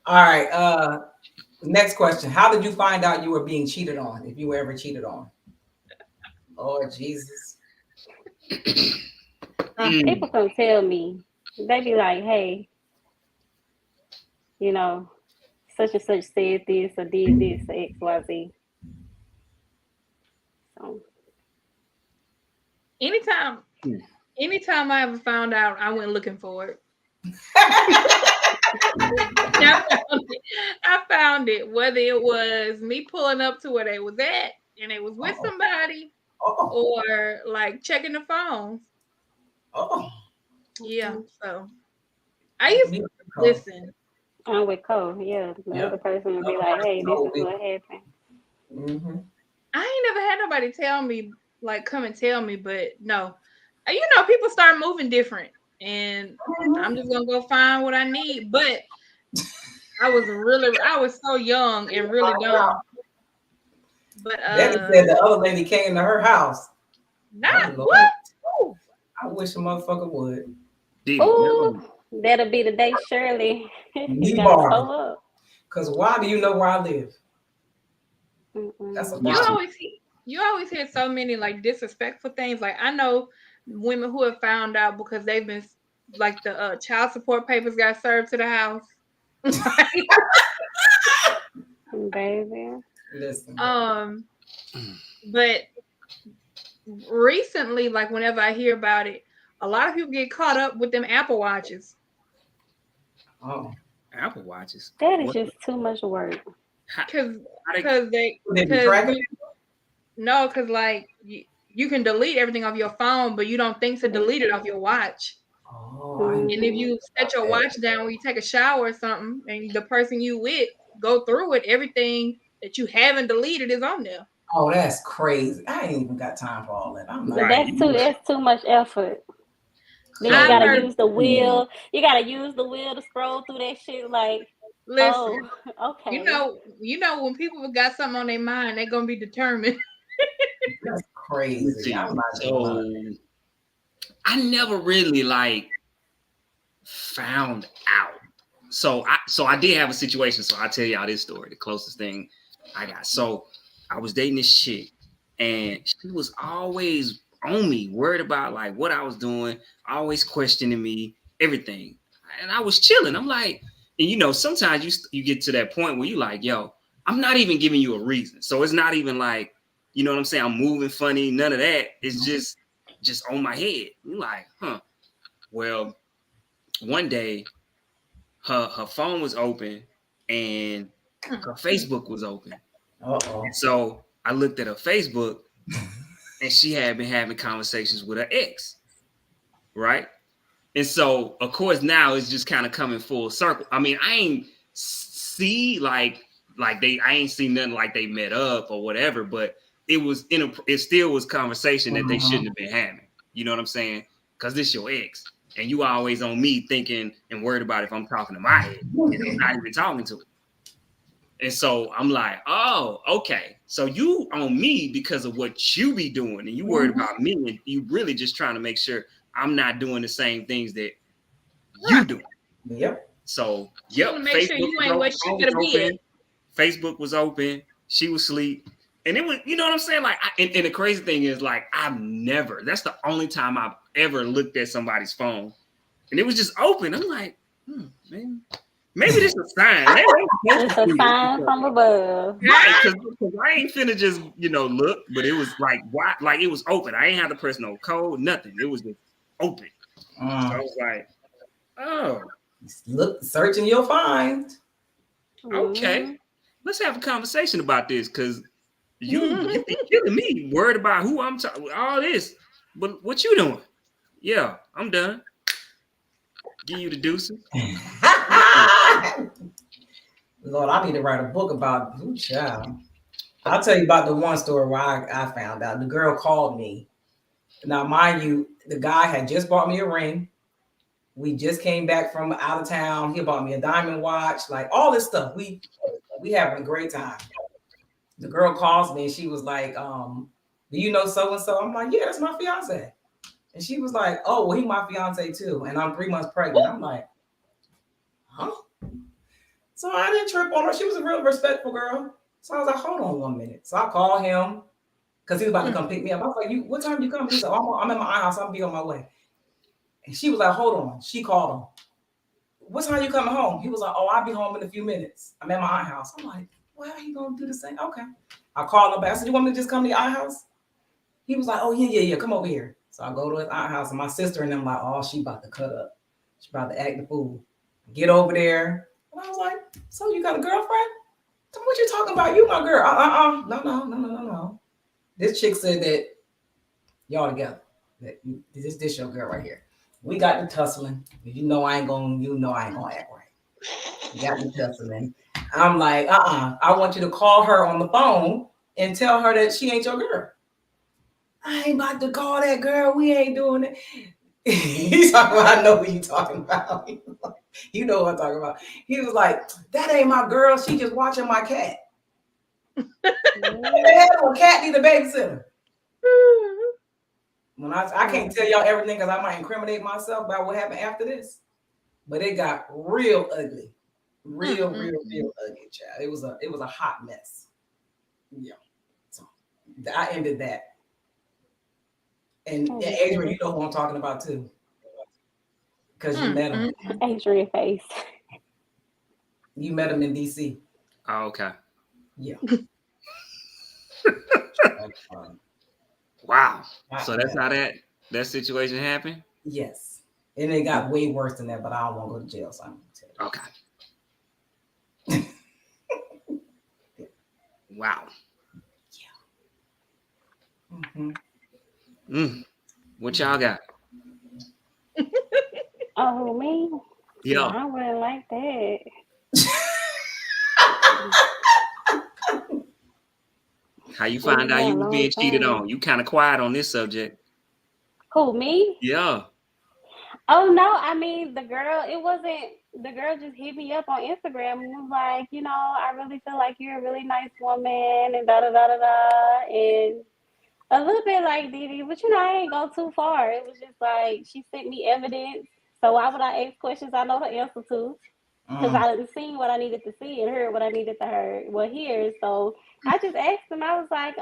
All right. Next question. How did you find out you were being cheated on, if you were ever cheated on? Oh, Jesus. People come tell me. They be like, hey, you know, such and such said this or did this or XYZ. So Anytime I ever found out, I went looking for it. I found it, whether it was me pulling up to where they was at and it was with somebody, or like checking the phones. Yeah. So I used to listen. I'm with Cole. Yeah, the other person would be like, "Hey, this is what happened." Mm-hmm. I ain't never had nobody tell me, like, come and tell me, but no, people start moving different, and I'm just gonna go find what I need. But I was so young and really dumb. But Daddy said the other lady came to her house. Not what? I wish a motherfucker would. Oh, that'll be the day, Shirley. You gotta show up. Because why do you know where I live? That's a problem. You always hear so many like disrespectful things. Like I know women who have found out because they've been like the child support papers got served to the house. Baby. Listen. But recently, like whenever I hear about it, a lot of people get caught up with them Apple Watches. Oh, Apple Watches. That is just too much work. Because like you can delete everything off your phone, but you don't think to delete it off your watch. And if you set your watch down when you take a shower or something, and the person you with go through it, everything that you haven't deleted is on there. Oh, that's crazy. I ain't even got time for all that. I'm not. That's too much effort. Then you gotta use the wheel. You gotta use the wheel to scroll through that shit. Like, listen, okay. You know when people got something on their mind, they're gonna be determined. That's crazy. I never really like found out. So I did have a situation. So I'll tell y'all this story, the closest thing I got. So I was dating this chick, and she was always on me, worried about like what I was doing, always questioning me, everything. And I was chilling. I'm like, and you know, sometimes you get to that point where you like, yo, I'm not even giving you a reason. So it's not even like, you know what I'm saying? I'm moving funny, none of that. It's just on my head. You're like, huh. Well, one day her phone was open and her Facebook was open. So I looked at her Facebook and she had been having conversations with her ex, right? And so, of course, now it's just kind of coming full circle. I mean, I ain't see I ain't seen nothing like they met up or whatever, but it still was conversation that they shouldn't have been having. You know what I'm saying? Because this your ex, and you always on me thinking and worried about if I'm talking to my head, and I'm not even talking to it. And so I'm like, oh, okay. So you on me because of what you be doing, and you worried about me, and you really just trying to make sure I'm not doing the same things that you doing. Yep. So make sure you ain't what you gonna be. Facebook was open. She was asleep. And it was, you know what I'm saying? Like, and the crazy thing is, like, that's the only time I've ever looked at somebody's phone. And it was just open. I'm like, man. Maybe this is a sign. It's a sign from above. Right, because I ain't finna just, look, but it was like, why? Like, it was open. I ain't had to press no code, nothing. It was just open. So I was like, oh. Look, searching, you'll find. Okay. Let's have a conversation about this, because you be killing me, worried about who I'm talking, all this. But what you doing? Yeah, I'm done. Give you the deuces. Lord, I need to write a book about who child. I'll tell you about the one story where I found out. The girl called me. Now, mind you, the guy had just bought me a ring. We just came back from out of town. He bought me a diamond watch, like all this stuff. We having a great time. The girl calls me and she was like, do you know so-and-so? I'm like, yeah, that's my fiance. And she was like, oh, well, he my fiance too. And I'm 3 months pregnant. I'm like, huh? So I didn't trip on her. She was a real respectful girl. So I was like, hold on 1 minute. So I called him because he was about to come pick me up. I was like, what time you coming? He said, I'm at my house. I'll be on my way. And she was like, hold on. She called him. What time you coming home? He was like, I'll be home in a few minutes. I'm at my aunt's house. I'm like, well, he gonna do the same? Okay. I called him back. I said, you want me to just come to your aunt's house? He was like, oh, yeah, come over here. So I go to his aunt's house, and my sister and them like, oh, she about to cut up. She about to act the fool. Get over there. And I was like, so you got a girlfriend? What you talking about? You my girl. No. This chick said that y'all together. That this your girl right here. We got the tussling. You know I ain't gonna act right. We got the tussling. I'm like, I want you to call her on the phone and tell her that she ain't your girl. I ain't about to call that girl. We ain't doing it. He's talking about, I know what you talking about. You know what I'm talking about. He was like, that ain't my girl. She just watching my cat. The cat need a babysitter. When I can't tell y'all everything because I might incriminate myself about what happened after this. But it got real ugly. Real ugly, child. It was a hot mess. Yeah. So I ended that. And Adrian, you know who I'm talking about too. Because you met him. Adrian face. You met him in DC. Oh, okay. Yeah. Wow. So that's how that situation happened? Yes. And it got way worse than that, but I don't want to go to jail, so I'm gonna tell you. Okay. Wow. Yeah. What y'all got? Oh, me? Yeah. I wouldn't like that. How you find out you was being cheated on? You kind of quiet on this subject. Who, me? Yeah. Oh, no. I mean, the girl just hit me up on Instagram and was like, I really feel like you're a really nice woman and da-da-da-da-da. And a little bit like Didi, but I ain't go too far. It was just like she sent me evidence. So why would I ask questions I know the answer to? Because I didn't see what I needed to see and heard what I needed to hear. So I just asked him. I was like,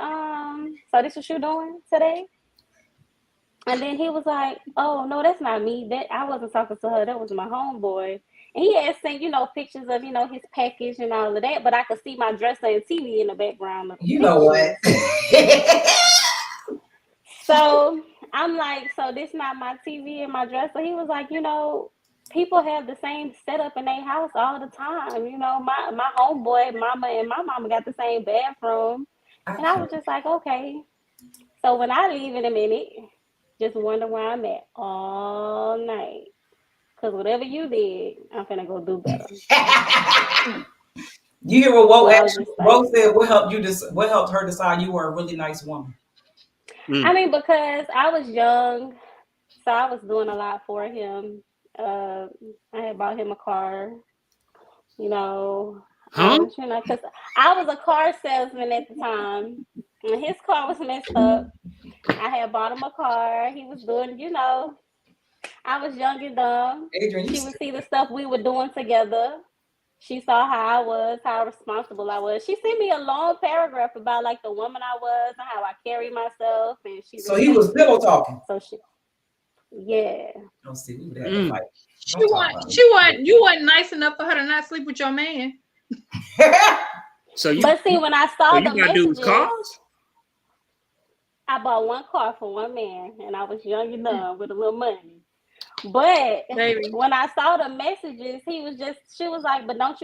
so this what you doing today? And then he was like, oh, no, that's not me. That I wasn't talking to her. That was my homeboy. And he had sent, pictures of, his package and all of that. But I could see my dresser and TV in the background. You know what? So I'm like, so this not my TV and my dresser. He was like, people have the same setup in their house all the time. My homeboy, mama, and my mama got the same bathroom. And I was just like, okay. So when I leave in a minute, just wonder where I'm at all night. Because whatever you did, I'm finna go do better. You hear what Wo said? What helped her decide you were a really nice woman? I mean, because I was young, so I was doing a lot for him. I had bought him a car, because I was a car salesman at the time. And his car was messed up. I had bought him a car. He was doing, I was young and dumb. Adrian, she would see the stuff we were doing together. She saw how I was, how responsible I was. She sent me a long paragraph about like the woman I was and how I carry myself. And so he was pillow talking. So yeah. Don't see, we would have to fight. You wasn't nice enough for her to not sleep with your man. But see, when I saw the messages, cars? I bought one car for one man, and I was young and dumb with a little money. But when I saw the messages, she was like, but aren't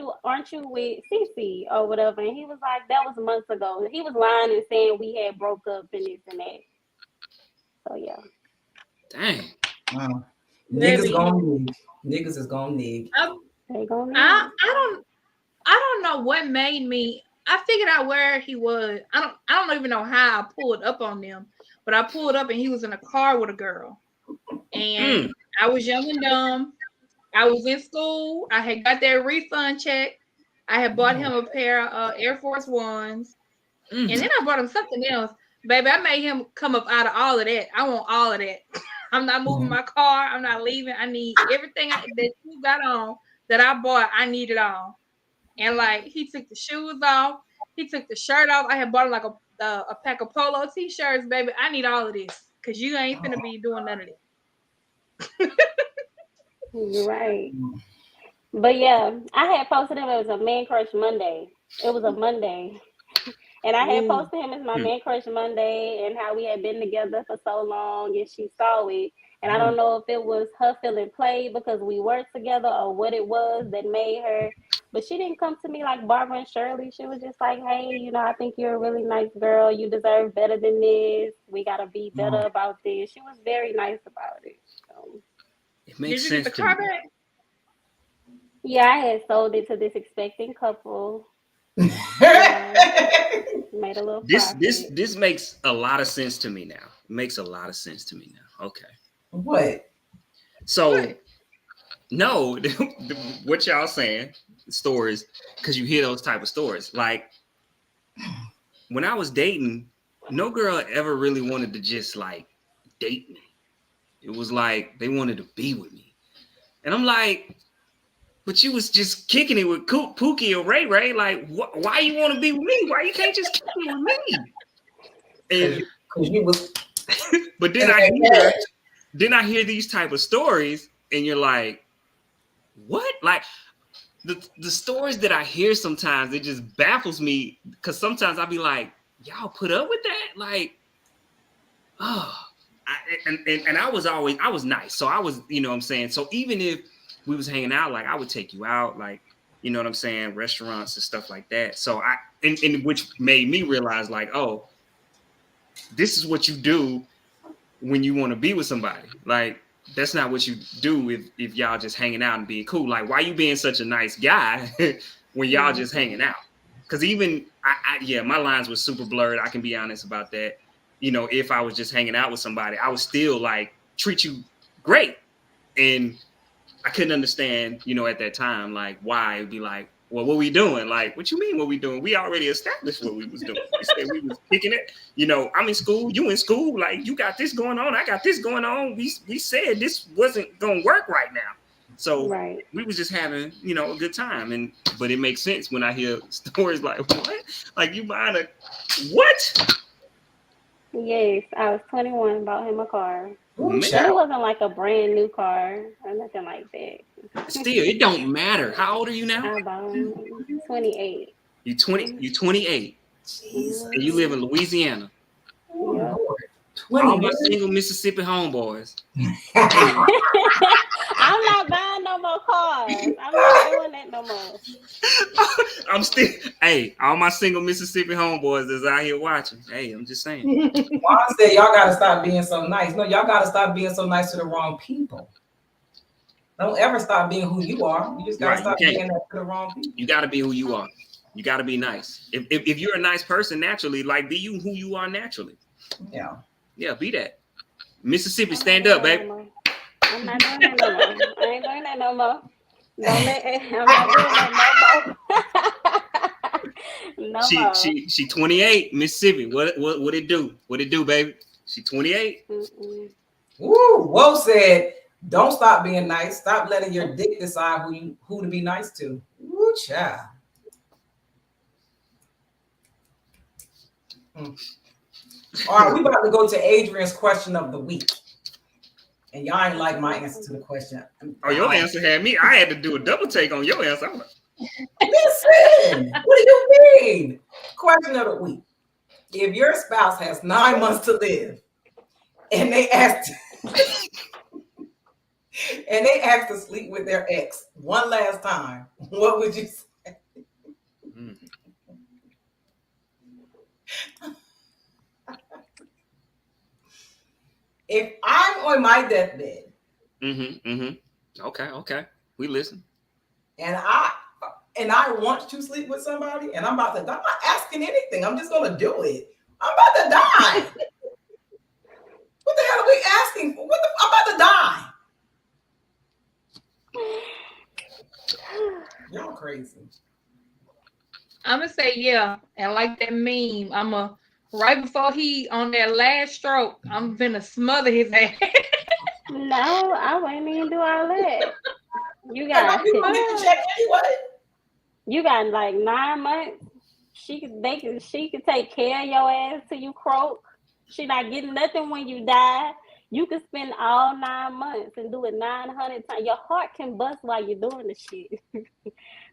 you with Cece or whatever? And he was like, that was months ago. He was lying and saying we had broke up and this and that. So yeah. Dang. Wow. Niggas is gonna nig. I don't know what made me. I figured out where he was. I don't even know how I pulled up on them, but I pulled up and he was in a car with a girl. And I was young and dumb. I was in school. I had got that refund check. I had bought him a pair of Air Force Ones. And then I bought him something else. Baby, I made him come up out of all of that. I want all of that. I'm not moving my car. I'm not leaving. I need everything that you got on that I bought. I need it all. and like he took the shoes off, he took the shirt off. I had bought like a pack of polo t-shirts, baby. I need all of this because you ain't finna be doing none of this. You're right. But yeah, I had posted him as a man crush Monday. It was a Monday. And I had posted him as my man crush Monday and how we had been together for so long and she saw it. And I don't know if it was her feeling played because we worked together or what it was that made her. But she didn't come to me like Barbara and Shirley. She was just like, hey, you know, I think you're a really nice girl. You deserve better than this. We got to be better about this. She was very nice about it. So. It makes Did you sense get the to car me. back? Yeah, I had sold it to this expecting couple. Made a little profit. This makes a lot of sense to me now. It makes a lot of sense to me now. Okay. What? So, no, what y'all saying, stories, because you hear those type of stories. Like, when I was dating, no girl ever really wanted to just, like, date me. It was like, they wanted to be with me. And I'm like, but you was just kicking it with Pookie or Ray Ray. Like, why you want to be with me? Why you can't just kick it with me? And because you was. But then I hear these type of stories, and you're like, what? Like the stories that I hear sometimes, it just baffles me because sometimes I'll be like, y'all put up with that? Like, oh, and I was nice, so I was, you know what I'm saying. So even if we was hanging out, like I would take you out, like, you know what I'm saying, restaurants and stuff like that. So and which made me realize, like, oh, this is what you do when you want to be with somebody. Like, that's not what you do if y'all just hanging out and being cool. Like, why you being such a nice guy when y'all just hanging out? Because even my lines were super blurred. I can be honest about that. You know, if I was just hanging out with somebody, I would still like treat you great. And I couldn't understand, you know, at that time, like, why it'd be like, well, what we doing? Like, what you mean what we doing? We already established what we was doing. We said we was kicking it. You know, I'm in school, you in school. Like, you got this going on, I got this going on. We said this wasn't going to work right now. So we was just having, you know, a good time. But it makes sense when I hear stories like, what? Like, you buying a what? Yes, I was 21, bought him a car. Ooh, it wasn't like a brand new car or nothing like that. Still, it don't matter. How old are you now? I bought him 28. You 28. And you live in Louisiana. Yep. All my single Mississippi homeboys. I'm not buying no more cars. I'm not doing that no more. I'm still, all my single Mississippi homeboys that's out here watching. Hey, I'm just saying. Well, I said y'all gotta stop being so nice. No, y'all gotta stop being so nice to the wrong people. Don't ever stop being who you are. You just gotta stop being that to the wrong people. You gotta be who you are. You gotta be nice. If you're a nice person naturally, like, be you who you are naturally. Yeah. Yeah, be that. Mississippi, stand up, baby. I'm not doing that no more. I ain't doing that no more. I'm not doing that no more. She 28, Mississippi. What it do? What it do, baby? She 28. Mm-mm. Woo! Whoa said, don't stop being nice. Stop letting your dick decide who to be nice to. Woo, child. All right, we about to go to Adrian's question of the week. And y'all ain't like my answer to the question. Oh, your answer had me. I had to do a double take on your answer. Listen, what do you mean? Question of the week. If your spouse has 9 months to live and they ask to sleep with their ex one last time, what would you say? If I'm on my deathbed, Okay, we listen. And I want to sleep with somebody, and I'm about to die. I'm not asking anything. I'm just gonna do it. I'm about to die. What the hell are we asking for? I'm about to die. Y'all crazy. I'm gonna say yeah, and like that meme, right before he on that last stroke, I'm gonna smother his ass. No, I wouldn't even do all that. You got people get the check anyway. You got like 9 months. She could take care of your ass till you croak. She not getting nothing when you die. You can spend all 9 months and do it 900 times. Your heart can bust while you're doing the shit.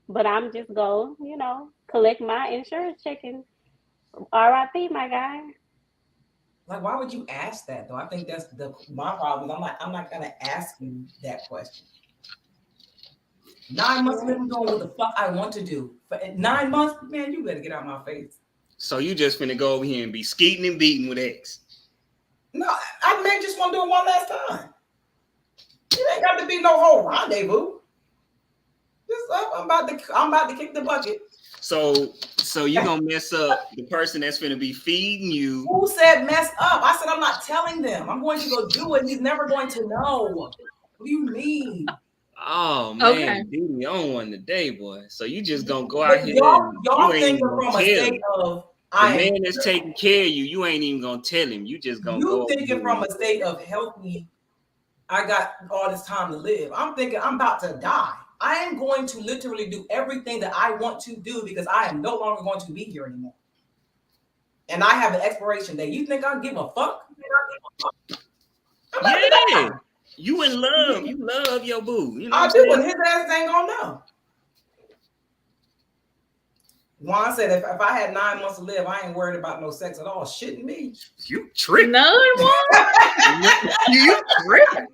But I'm just go, collect my insurance check and RIP, my guy. Like, why would you ask that though? I think that's my problem. I'm not gonna ask you that question. 9 months living doing what the fuck I want to do. For 9 months, man, you better get out my face. So you just finna go over here and be skeeting and beating with X. No, I may just want to do it one last time. It ain't got to be no whole rendezvous. I'm about to kick the bucket. So you gonna mess up the person that's finna be feeding you. Who said mess up? I said I'm not telling them. I'm going to go do it. He's never going to know. What do you mean? Oh man, Okay. dude, you on one today, boy. So you just gonna go out here. Y'all thinking from a state of the man that's taking care of you. You ain't even gonna tell him. You just gonna go. You thinking from a state of help me. I got all this time to live. I'm thinking I'm about to die. I am going to literally do everything that I want to do because I am no longer going to be here anymore. And I have an expiration date. You think I give a fuck? Yeah. You in love. You love your boo. You know I do, and his ass ain't gonna know. Juan said if I had 9 months to live, I ain't worried about no sex at all. Shitting me. You tripping. None, Juan? You tripping.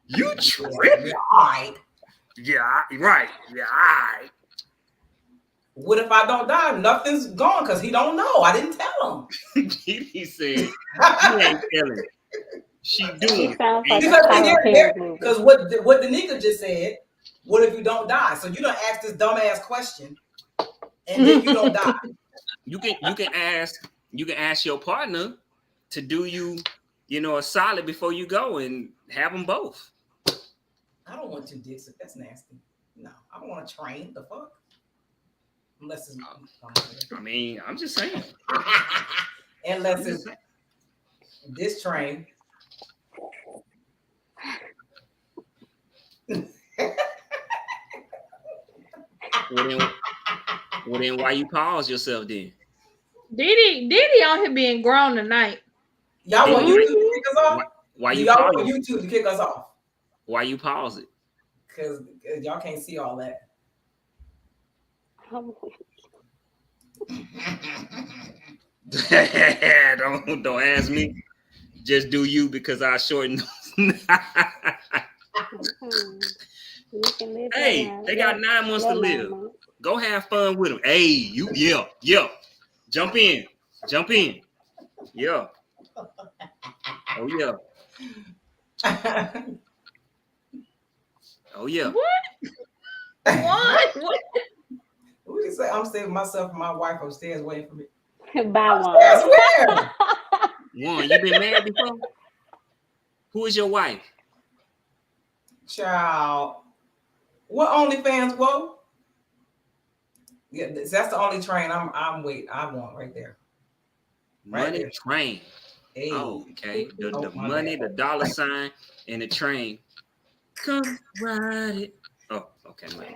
You tripping. Yeah, all right. Yeah, right. Yeah, all right. What if I don't die? Nothing's gone because he don't know. I didn't tell him. He said, you ain't telling. She doing it. Because what Danica just said, what if you don't die? So you don't ask this dumbass question and then you don't die. You can ask your partner to do you a solid before you go and have them both. I don't want 2 dicks. That's nasty. No, I don't want to train. The fuck? Unless it's. I mean, I'm just saying. Unless it's this train. Well, then why you pause yourself then? Diddy on here being grown tonight. Y'all want YouTube to kick us off? Why you y'all pause want YouTube to kick us off? Why you pause it? Because y'all can't see all that. Don't ask me. Just do you because I shorten. Hey, they got 9 months to live. Go have fun with them. Hey, yeah. Jump in. Yeah. Oh yeah. Oh yeah. What? What you say? I'm saving myself and my wife upstairs waiting for me. Bye, Juan. Where? Juan, you been married before? Who is your wife? Child. What OnlyFans? Whoa. Yeah, that's the only train I want right there. Money train. Hey. Oh, okay. The money, the dollar sign, and the train. Come ride it. Oh, okay, man.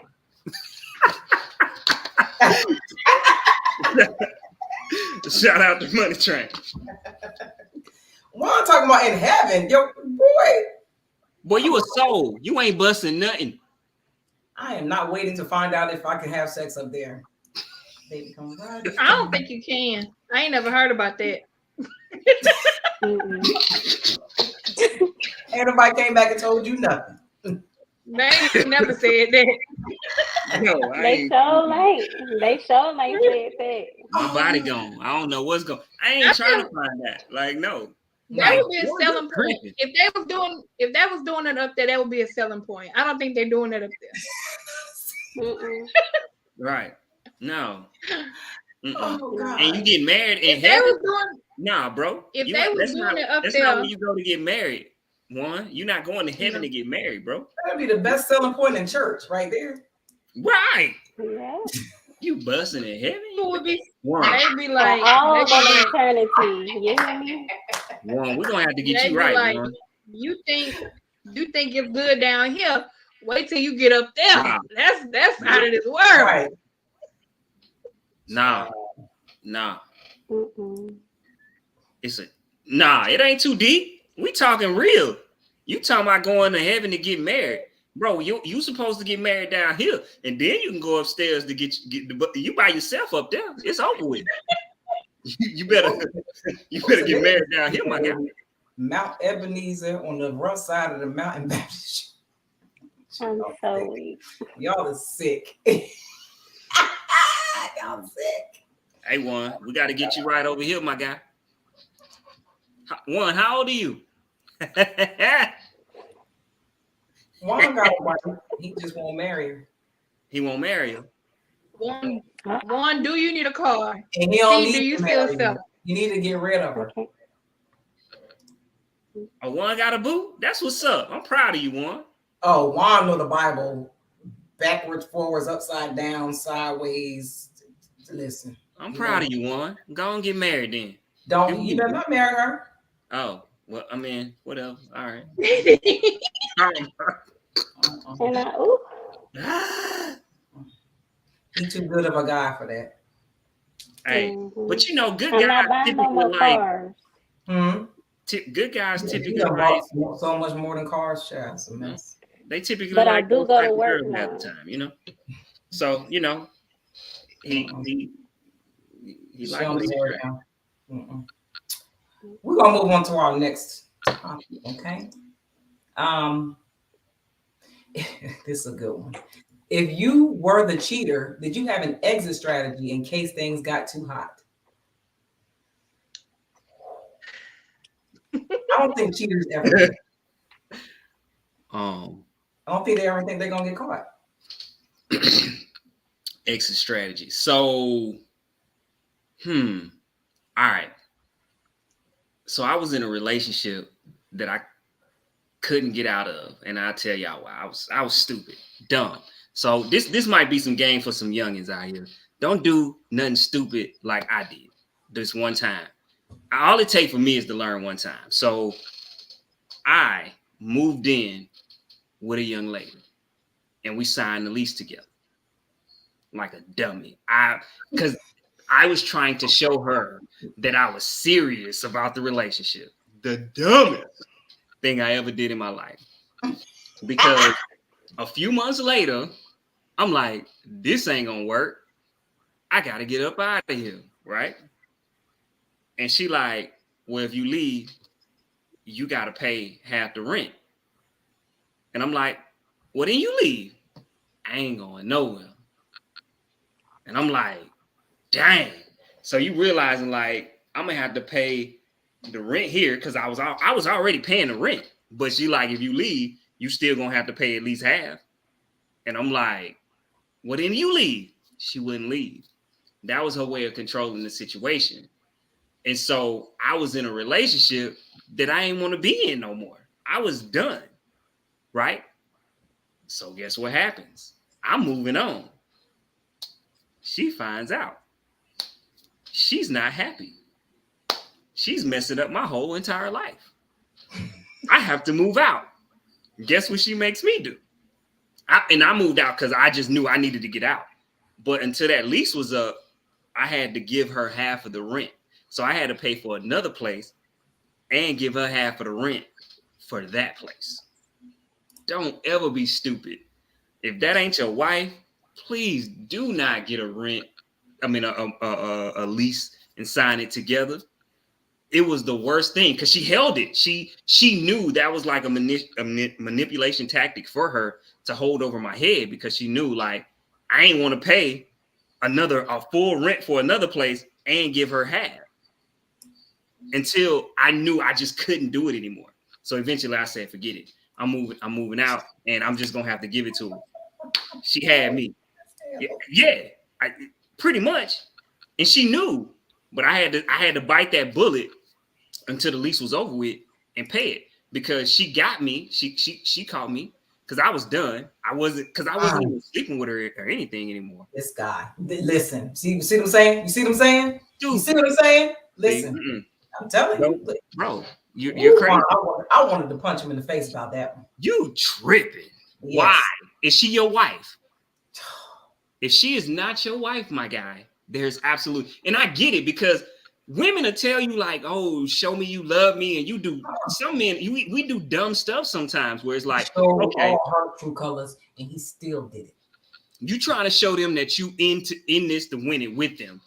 Shout out to Money Train. What I'm talking about in heaven, yo, boy, you a soul. You ain't busting nothing. I am not waiting to find out if I can have sex up there. Baby, come ride it. I don't think you can. I ain't never heard about that. Ain't nobody came back and told you nothing. They never said that. No, They sure ain't said that. My body gone. I don't know what's going. I ain't trying to find that. Like, no. That would be a selling point. If they was doing it up there, that would be a selling point. I don't think they're doing it up there. Right. No. Oh, God. And you get married in heaven? Nah, bro. If they was doing it up there, that's not when you go to get married. One, you're not going to heaven to get married, bro. That'd be the best selling point in church, right there. Right. Yeah. You busting in heaven? It would be. One. They'd be like, all of eternity. You hear me? One, we're gonna have to get you right, like, man. You think it's good down here? Wait till you get up there. Wow. That's out of this world. Right. Nah. Mm-mm. It ain't too deep. We talking real. You talking about going to heaven to get married. Bro, you supposed to get married down here, and then you can go upstairs to get you by yourself up there. It's over with. you better get married down here, my guy. Mount Ebenezer on the rough side of the mountain Baptist. I'm so weak. Y'all are sick. Y'all sick. Hey, Juan, we got to get you right over here, my guy. Juan, how old are you? Juan got a wife. He just won't marry her. He won't marry her. Juan, do you need a car? And he don't See, do need you to still marry sell her. You need to get rid of her. Okay. Oh, Juan got a boo? That's what's up. I'm proud of you, Juan. Oh, Juan know the Bible backwards, forwards, upside down, sideways. Listen. I'm proud of you, Juan. Go and get married then. You better not marry her. Oh, well, I mean, what else? All right. And He's too good of a guy for that. Hey, but you know, good I'm not guys buying no more typically cars. good guys typically You like bought so much more than cars, child. It's a mess. they typically But I like do those go type to of work girls now. half the time, you know. So you know, he like what he tried. We're gonna move on to our next topic, okay? This is a good one. If you were the cheater, did you have an exit strategy in case things got too hot? I don't think cheaters ever. I don't think they ever think they're gonna get caught. Exit strategy. So, all right. So I was in a relationship that I couldn't get out of, and I'll tell y'all why. I was stupid, dumb. So this might be some game for some youngins out here. Don't do nothing stupid like I did this one time. All it takes for me is to learn one time. So I moved in with a young lady, and we signed the lease together like a dummy. Because I was trying to show her that I was serious about the relationship. The dumbest thing I ever did in my life. Because a few months later, I'm like, this ain't gonna work. I gotta get up out of here, right? And she like, well, if you leave, you gotta pay half the rent. And I'm like, well, then you leave. I ain't going nowhere. And I'm like, dang. So you realizing like I'm gonna have to pay the rent here because I was already paying the rent. But she like, if you leave, you still gonna have to pay at least half. And I'm like, well, then you leave. She wouldn't leave. That was her way of controlling the situation. And so I was in a relationship that I didn't want to be in no more. I was done, right? So guess what happens? I'm moving on. She finds out. She's not happy. She's messing up my whole entire life. I have to move out. Guess what she makes me do? I moved out because I just knew I needed to get out. But until that lease was up, I had to give her half of the rent. So I had to pay for another place and give her half of the rent for that place. Don't ever be stupid. If that ain't your wife, please do not get a lease and sign it together. It was the worst thing because she held it. She knew that was like a manipulation tactic for her to hold over my head because she knew like I ain't want to pay a full rent for another place and give her half until I knew I just couldn't do it anymore. So eventually I said, forget it. I'm moving out and I'm just gonna have to give it to her. She had me. Pretty much. And she knew, but I had to bite that bullet until the lease was over with and pay it because she got me. She caught me because I was done. I wasn't even sleeping with her or anything anymore. This guy, listen, see what I'm saying? You see what I'm saying? Dude, you see what I'm saying? Listen, I'm telling you, bro, you're crazy. I wanted to punch him in the face about that one. You tripping? Yes. Why? Is she your wife? If she is not your wife, my guy, there's absolutely, and I get it because women will tell you like, oh, show me you love me, and you do. Some men, we do dumb stuff sometimes where it's like, Show okay, all her true colors, and he still did it. you trying to show them that you in this to win it with them,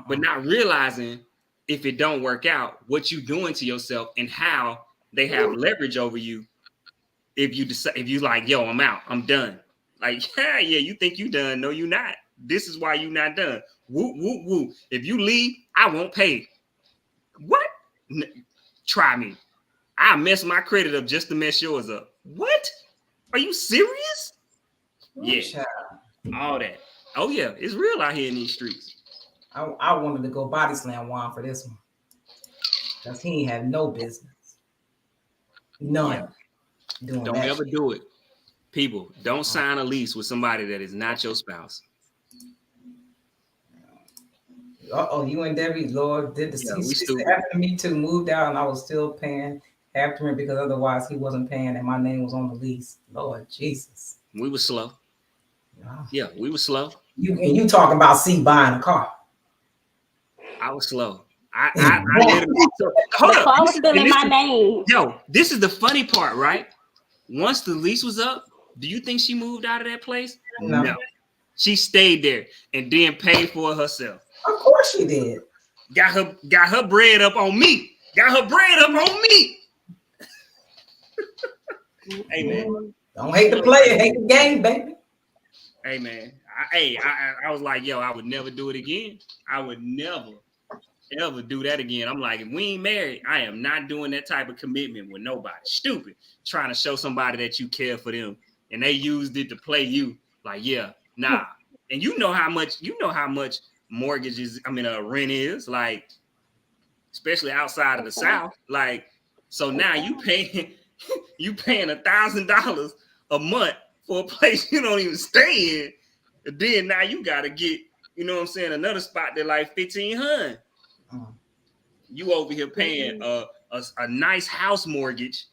but not realizing if it don't work out, what you doing to yourself and how they have leverage over you. If you decide, if you like, yo, I'm out, I'm done. Like, yeah, you think you done? No, you not. This is why you not done. Woo, woo, woo. If you leave, I won't pay. What? Try me. I mess my credit up just to mess yours up. What? Are you serious? Yeah. All that. Oh yeah, it's real out here in these streets. I wanted to go body slam Juan for this one. Because he ain't had no business. None. Yeah. Don't ever do it. People, don't sign a lease with somebody that is not your spouse. You and Debbie, Lord, did the we after me too, moved out, and I was still paying after him because otherwise he wasn't paying, and my name was on the lease. Lord Jesus. We were slow. Yeah, we were slow. You talking about buying a car. I was slow. I literally hold up. I was still in my name. Yo, this is the funny part, right? Once the lease was up, do you think she moved out of that place? No. She stayed there and then paid for it herself. Of course she did. Got her bread up on me. Hey man. Don't hate the player, hate the game, baby. Hey man. I was like, yo, I would never do it again. I would never ever do that again. I'm like, if we ain't married, I am not doing that type of commitment with nobody. Stupid. Trying to show somebody that you care for them and they used it to play you. Like, yeah, nah. And you know how much mortgages, rent is, like, especially outside of the South. Like, so now you paying $1,000 a month for a place you don't even stay in. And then now you gotta get, you know what I'm saying, another spot that like $1,500. You over here paying a nice house mortgage,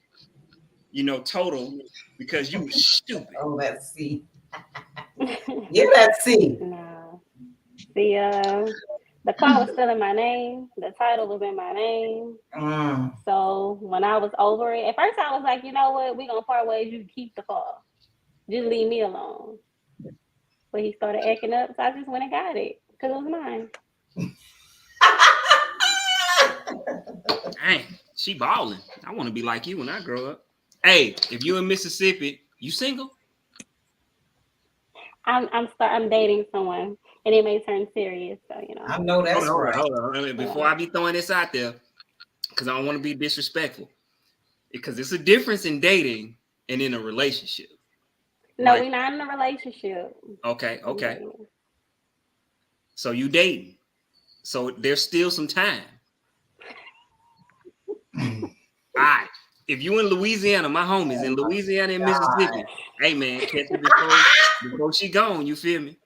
total because you were stupid. Oh, let's see. Yeah, let's see. No. The car was still in my name. The title was in my name. So when I was over it, at first I was like, you know what? We're going to part ways. You keep the car. Just leave me alone. But he started acting up, so I just went and got it because it was mine. Dang, she balling. I want to be like you when I grow up. Hey, if you in Mississippi, you single? I'm dating someone, and it may turn serious. So I know that's right. Hold on. Before I be throwing this out there, because I don't want to be disrespectful, because it's a difference in dating and in a relationship. No, right? We're not in a relationship. Okay. So you dating. So there's still some time. All right. If you in Louisiana, my homies in Louisiana and Mississippi, hey man, catch her before she gone. You feel me?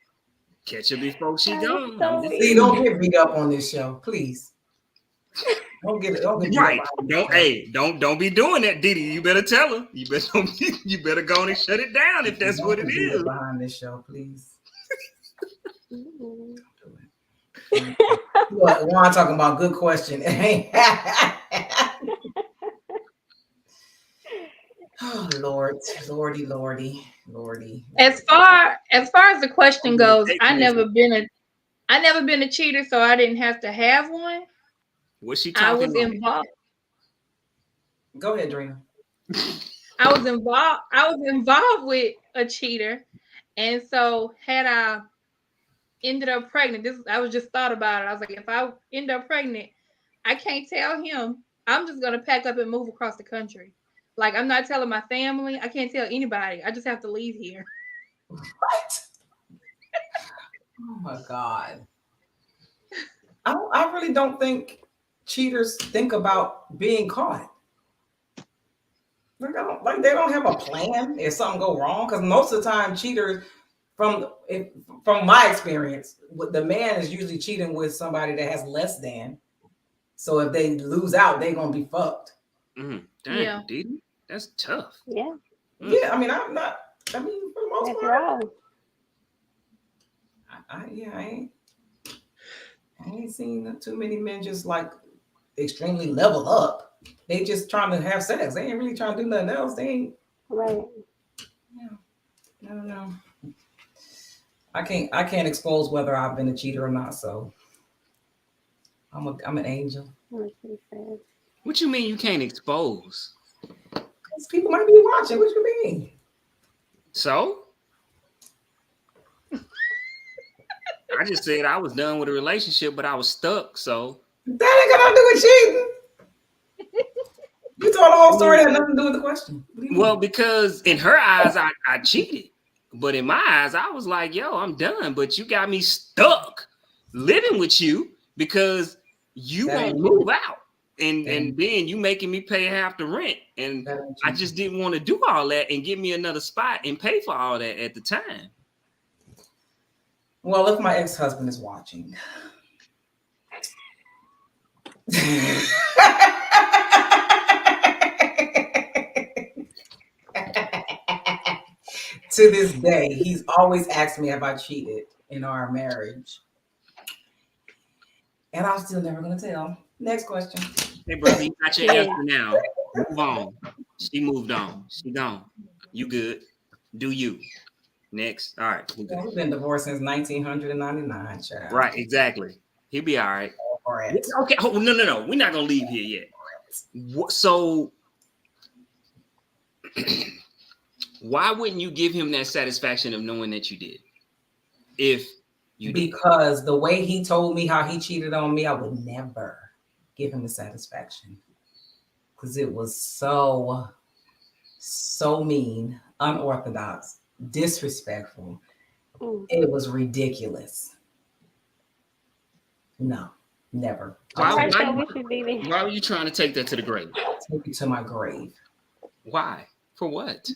Catch her before she gone. See, don't get beat up on this show, please. Don't get right. Don't be doing that, Didi. You better tell her. You better go on and shut it down if that's what it is. Behind this show, please. Juan talking about good question. Oh Lordy. As far as the question goes, I never been a cheater, so I didn't have to have one. Was she talking? I was involved. Go ahead, Drena. I was involved with a cheater, and so had I ended up pregnant, I was just thought about it. I was like, if I end up pregnant, I can't tell him. I'm just gonna pack up and move across the country. Like, I'm not telling my family. I can't tell anybody. I just have to leave here. What? Oh my God. I really don't think cheaters think about being caught. They don't have a plan if something go wrong. Because most of the time, cheaters, from my experience, the man is usually cheating with somebody that has less than. So if they lose out, they're gonna be fucked. Damn, dude, that's tough. Yeah. Yeah, I'm not. I mean, for the most After part, all. I ain't seen too many men just like extremely level up. They just trying to have sex. They ain't really trying to do nothing else. They ain't. Right. Yeah, I don't know. I can't expose whether I've been a cheater or not. So I'm an angel. What she said. What you mean you can't expose? Because people might be watching. What you mean? So I just said I was done with a relationship, but I was stuck. So that ain't got nothing to do with cheating. You told the whole story that had nothing to do with the question. Well, because in her eyes, I cheated. But in my eyes, I was like, yo, I'm done. But you got me stuck living with you because you won't move out. And then you making me pay half the rent. And I just didn't want to do all that and give me another spot and pay for all that at the time. Well, if my ex-husband is watching. To this day, he's always asked me have I cheated in our marriage. And I'm still never going to tell. Next question. Hey, brother, you got your answer now. Move on. She moved on. She gone. You good. Do you. Next. All right. We've been divorced since 1999, child. Right, exactly. He'll be all right. Okay. Oh, no. We're not going to leave here yet. So why wouldn't you give him that satisfaction of knowing that you did? If you did. Because the way he told me how he cheated on me, I would never give him the satisfaction. Because it was so mean, unorthodox, disrespectful. It was ridiculous. No, never. Why were you trying to take that to the grave? Take it to my grave. Why? For what?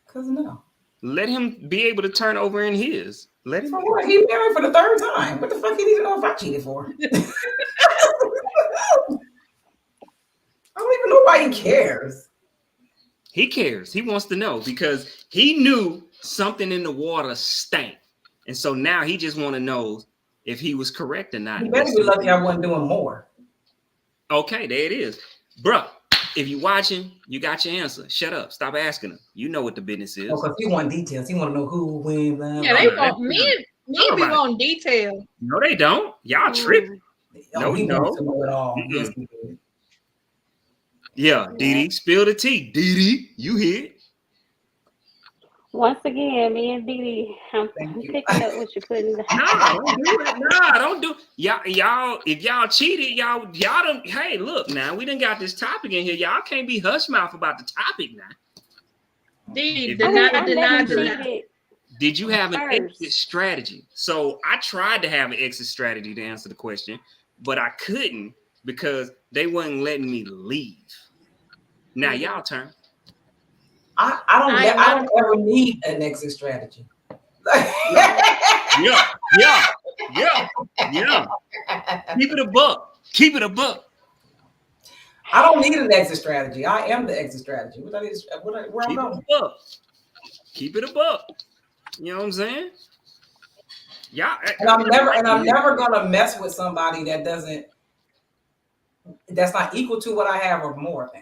Because no. Let him be able to turn over in his. Let him. For what? He married for the third time. What the fuck he need to know if I cheated for? I don't even know why he cares. He cares. He wants to know because he knew something in the water stank. And so now he just want to know if he was correct or not. You better be lucky I wasn't doing more. Okay, there it is. Bruh, if you're watching, you got your answer. Shut up. Stop asking him. You know what the business is. Oh, because he want details. He want to know who, when, blah, yeah, they want men be want detail. No, they don't. Y'all tripping. No, he wants to know it all. Yes, he did. Yeah, Dee, spill the tea. Dee, you here? Once again, me and Dee, I'm picking up what you're putting down. Don't do it. Y'all, if y'all cheated, y'all don't. Hey, look now, we done got this topic in here. Y'all can't be hush mouth about the topic now. Dee, deny. Did you have an exit strategy? So I tried to have an exit strategy to answer the question, but I couldn't because they wasn't letting me leave. Now y'all turn. I don't ever need an exit strategy. Yeah. Keep it a buck. I don't need an exit strategy. I am the exit strategy. Where I'm going. Keep it a buck. You know what I'm saying? Yeah. And I'm never gonna mess with somebody that's not equal to what I have or more than.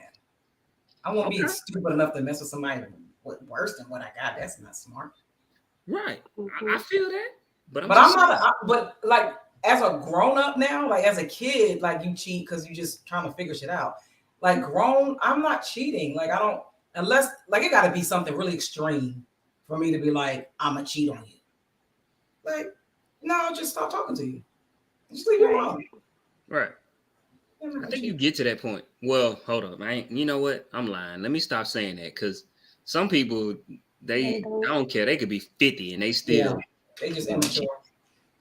I won't be stupid enough to mess with somebody worse than what I got. That's not smart. Right. I feel that. But like as a grown up now, like as a kid, like you cheat because you just trying to figure shit out. Like grown, I'm not cheating. Like I don't, unless like it got to be something really extreme for me to be like, I'm gonna cheat on you. Like, no, I'll just stop talking to you. Just leave me alone. Right. I think you get to that point. Well, hold up. You know what? I'm lying. Let me stop saying that because some people, I don't care. They could be 50 and they still. Yeah, they just immature.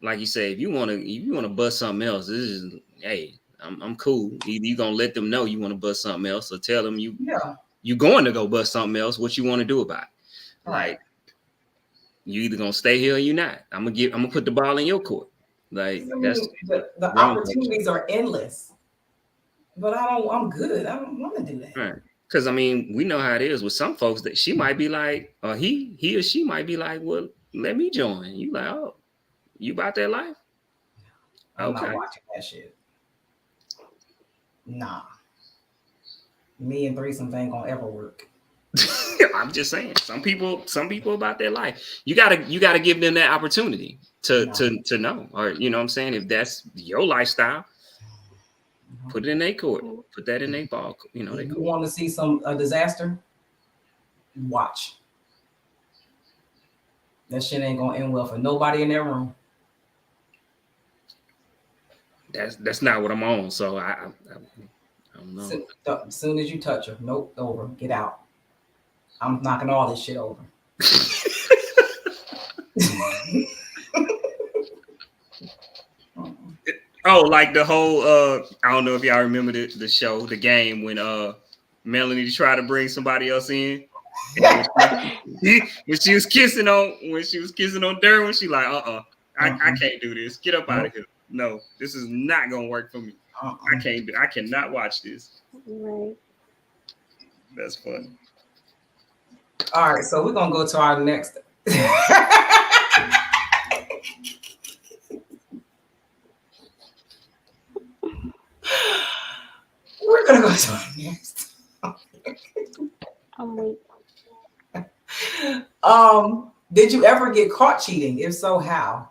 Like you say, if you want to bust something else, this is, hey, I'm cool. Either you gonna let them know you want to bust something else, or tell them you going to go bust something else. What you want to do about it? Like you either gonna stay here or you not. I'm gonna put the ball in your court. Like that's the opportunities are endless. But I'm good. I don't want to do that. Right. Because I mean, we know how it is with some folks that she might be like, or he or she might be like, well, let me join. You like, oh, you about that life? I'm not watching that shit. Nah. Me and threesomes ain't gonna ever work. I'm just saying, some people about their life. You gotta give them that opportunity to know, or you know what I'm saying, if that's your lifestyle, put it in their court, put that in their ball. You know, if you want to see a disaster, watch. That shit ain't gonna end well for nobody in that room. That's not what I'm on. So I don't know. As soon as you touch her, nope, over, get out. I'm knocking all this shit over. Oh, like the whole I don't know if y'all remember the show, the game, when Melanie tried to bring somebody else in. When she was kissing on Derwin, she like, I can't do this. Get up out of here. No, this is not gonna work for me. I cannot watch this. Right. That's fun. All right, so we're gonna go to our next. We're gonna go to our next. I'm weak. Did you ever get caught cheating? If so, how?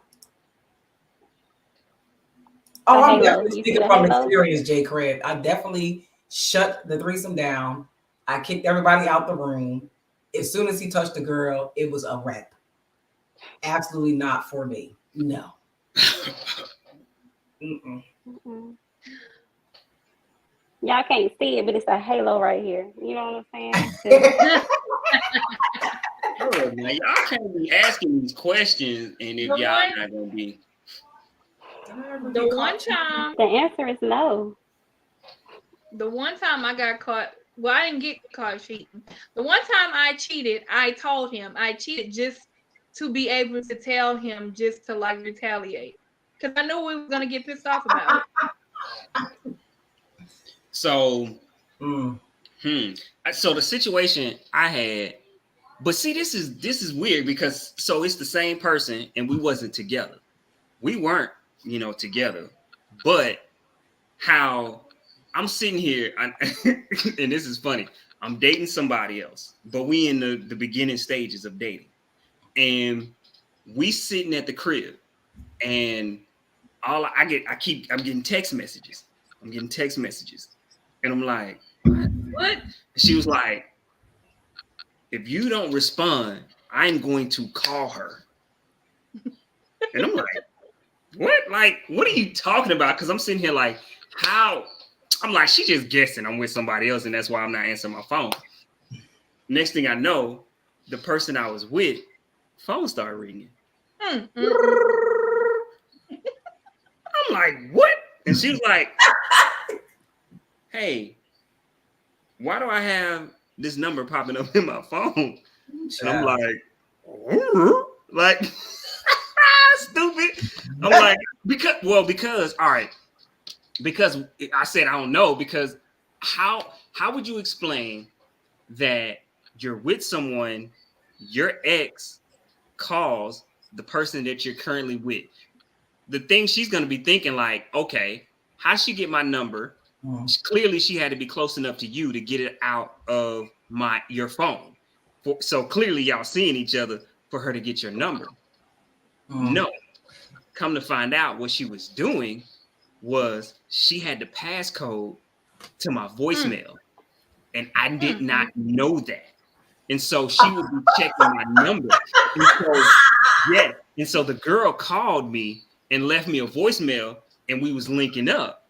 Oh, I'm definitely speaking from experience, J. Craig. I definitely shut the threesome down. I kicked everybody out the room. As soon as he touched the girl, it was a wrap. Absolutely not for me. No. Y'all can't see it, but it's a halo right here. You know what I'm saying? Oh, man, y'all can't be asking these questions, and if y'all not gonna be. The one time. The answer is no. The one time I got caught. Well, I didn't get caught cheating. The one time I cheated, I told him I cheated just to be able to tell him, just to like retaliate, because I knew we were gonna get pissed off about it. So, so the situation I had, but see, this is weird because so it's the same person and we wasn't together. We weren't, together, but how I'm sitting here, and this is funny. I'm dating somebody else, but we in the beginning stages of dating, and we sitting at the crib, and I'm getting text messages. And I'm like, what? She was like, if you don't respond, I'm going to call her. And I'm like, what? Like, what are you talking about? Because I'm sitting here like, how? I'm like, she just guessing I'm with somebody else, and that's why I'm not answering my phone. Next thing I know, the person I was with, phone started ringing. I'm like, what? And she was like, hey, why do I have this number popping up in my phone? And I'm like, stupid. I'm like, because all right, because I said I don't know, because how would you explain that you're with someone, your ex calls the person that you're currently with? The thing she's going to be thinking, like, okay, how'd she get my number? Clearly she had to be close enough to you to get it out of your phone. So clearly y'all seeing each other for her to get your number. No, come to find out, what she was doing was she had the passcode to my voicemail, and I did not know that. And so she would be checking my number. And so the girl called me and left me a voicemail, and we was linking up.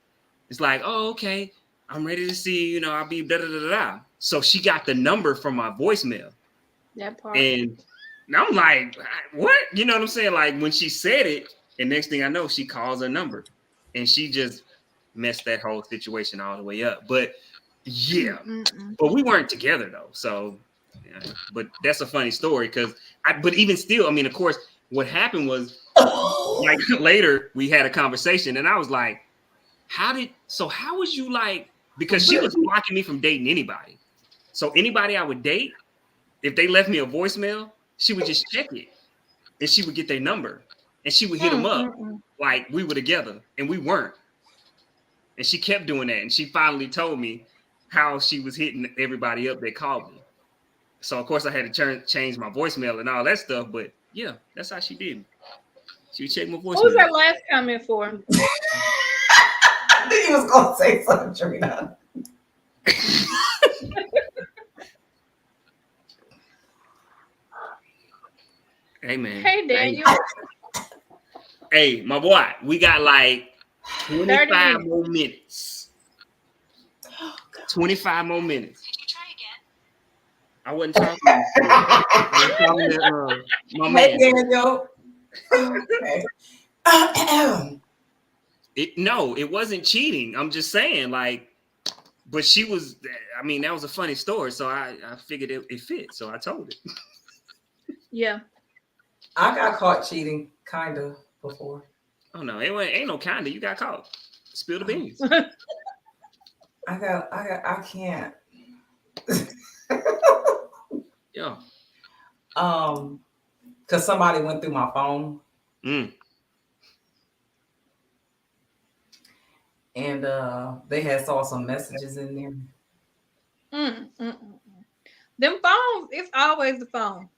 It's like, oh, okay, I'm ready to see, I'll be da-da-da-da-da. So she got the number from my voicemail. That part. And I'm like, what? You know what I'm saying? Like, when she said it, and next thing I know, she calls her number. And she just messed that whole situation all the way up. But yeah, but we weren't together though. So, yeah. But that's a funny story but even still, I mean, of course, what happened was like later we had a conversation, and I was like, how was you like, because she was blocking me from dating anybody. So anybody I would date, if they left me a voicemail, she would just check it, and she would get their number, and she would hit them up like we were together, and we weren't. And she kept doing that, and she finally told me how she was hitting everybody up that called me. So of course I had to change my voicemail and all that stuff, but yeah, that's how she did me. She would check my voicemail. What was that last comment for? I knew he was gonna say something, Drena. Hey man. Hey Daniel. Hey, my boy, we got like 25 more minutes. 25 more minutes. Did you try again? I wasn't talking. I was talking to my man. Hey Daniel. No, it wasn't cheating. I'm just saying, like, but she was. I mean, that was a funny story, so I figured it fit, so I told it. Yeah. I got caught cheating, kind of, before. Oh no, ain't no kinda. You got caught. Spill the beans. I can't. Yeah. Because somebody went through my phone. And they had saw some messages in there. Them phones, it's always the phone.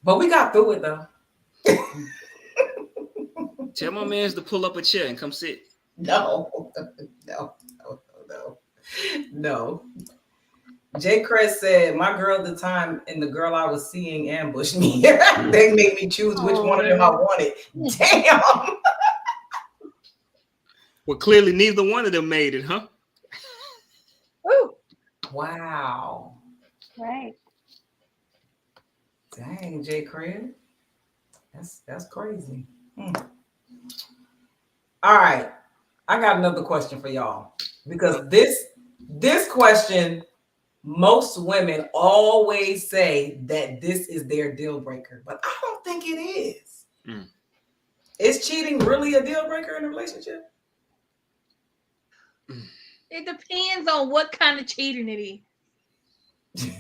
But we got through it though. Tell my mans to pull up a chair and come sit. No. J. Chris said, my girl at the time and the girl I was seeing ambushed me. They made me choose which one of them I wanted. Damn. Well, clearly neither one of them made it, huh? Ooh. Wow. Right. Dang, J. Chris. That's crazy. All right. I got another question for y'all. Because this question, most women always say that this is their deal breaker, but I don't think it is. Is cheating really a deal breaker in a relationship? It depends on what kind of cheating it is.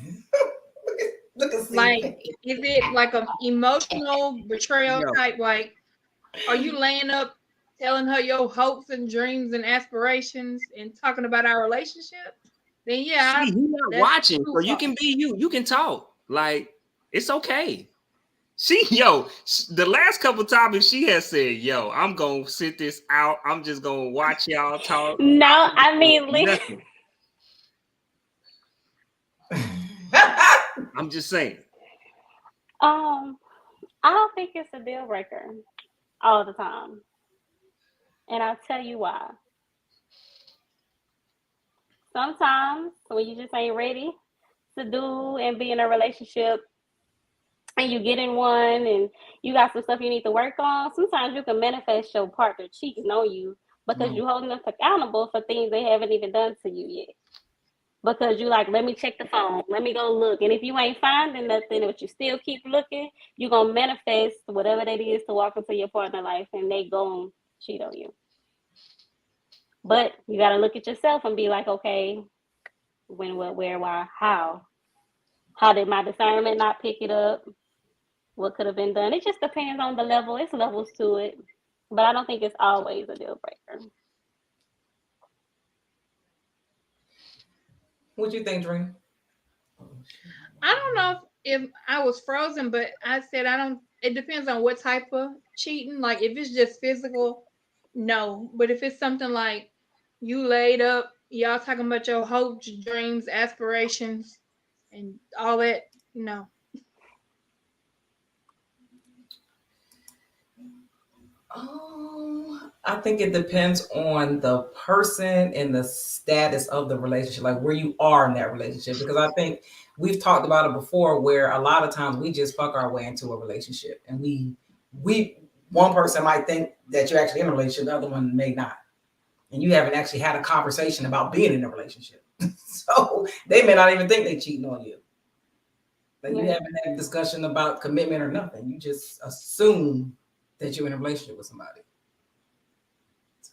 Look at like, is it like an emotional betrayal type? Like, are you laying up telling her your hopes and dreams and aspirations and talking about our relationship? Then yeah, he's not watching, so you can be you. You can talk. Like, it's okay. The last couple topics she has said, yo, I'm gonna sit this out. I'm just gonna watch y'all talk. No, I mean, listen. I'm just saying. I don't think it's a deal breaker all the time. And I'll tell you why. Sometimes when you just ain't ready to do and be in a relationship and you get in one and you got some stuff you need to work on, sometimes you can manifest your partner cheating on you because you're holding them accountable for things they haven't even done to you yet. Because you like, let me check the phone, let me go look. And if you ain't finding nothing, but you still keep looking, you're going to manifest whatever that is to walk into your partner life and they going to cheat on you. But you got to look at yourself and be like, okay, when, what, where, why, how? How did my discernment not pick it up? What could have been done? It just depends on the level. It's levels to it. But I don't think it's always a deal breaker. What you think, Dreen? I don't know if I was frozen, but I said I don't. It depends on what type of cheating. Like if it's just physical, no. But if it's something like you laid up, y'all talking about your hopes, dreams, aspirations, and all that, no. I think it depends on the person and the status of the relationship, like where you are in that relationship. Because I think we've talked about it before, where a lot of times we just fuck our way into a relationship, and we one person might think that you're actually in a relationship, the other one may not, and you haven't actually had a conversation about being in a relationship. So they may not even think they're cheating on you. Like you haven't had a discussion about commitment or nothing. You just assume that you're in a relationship with somebody. So,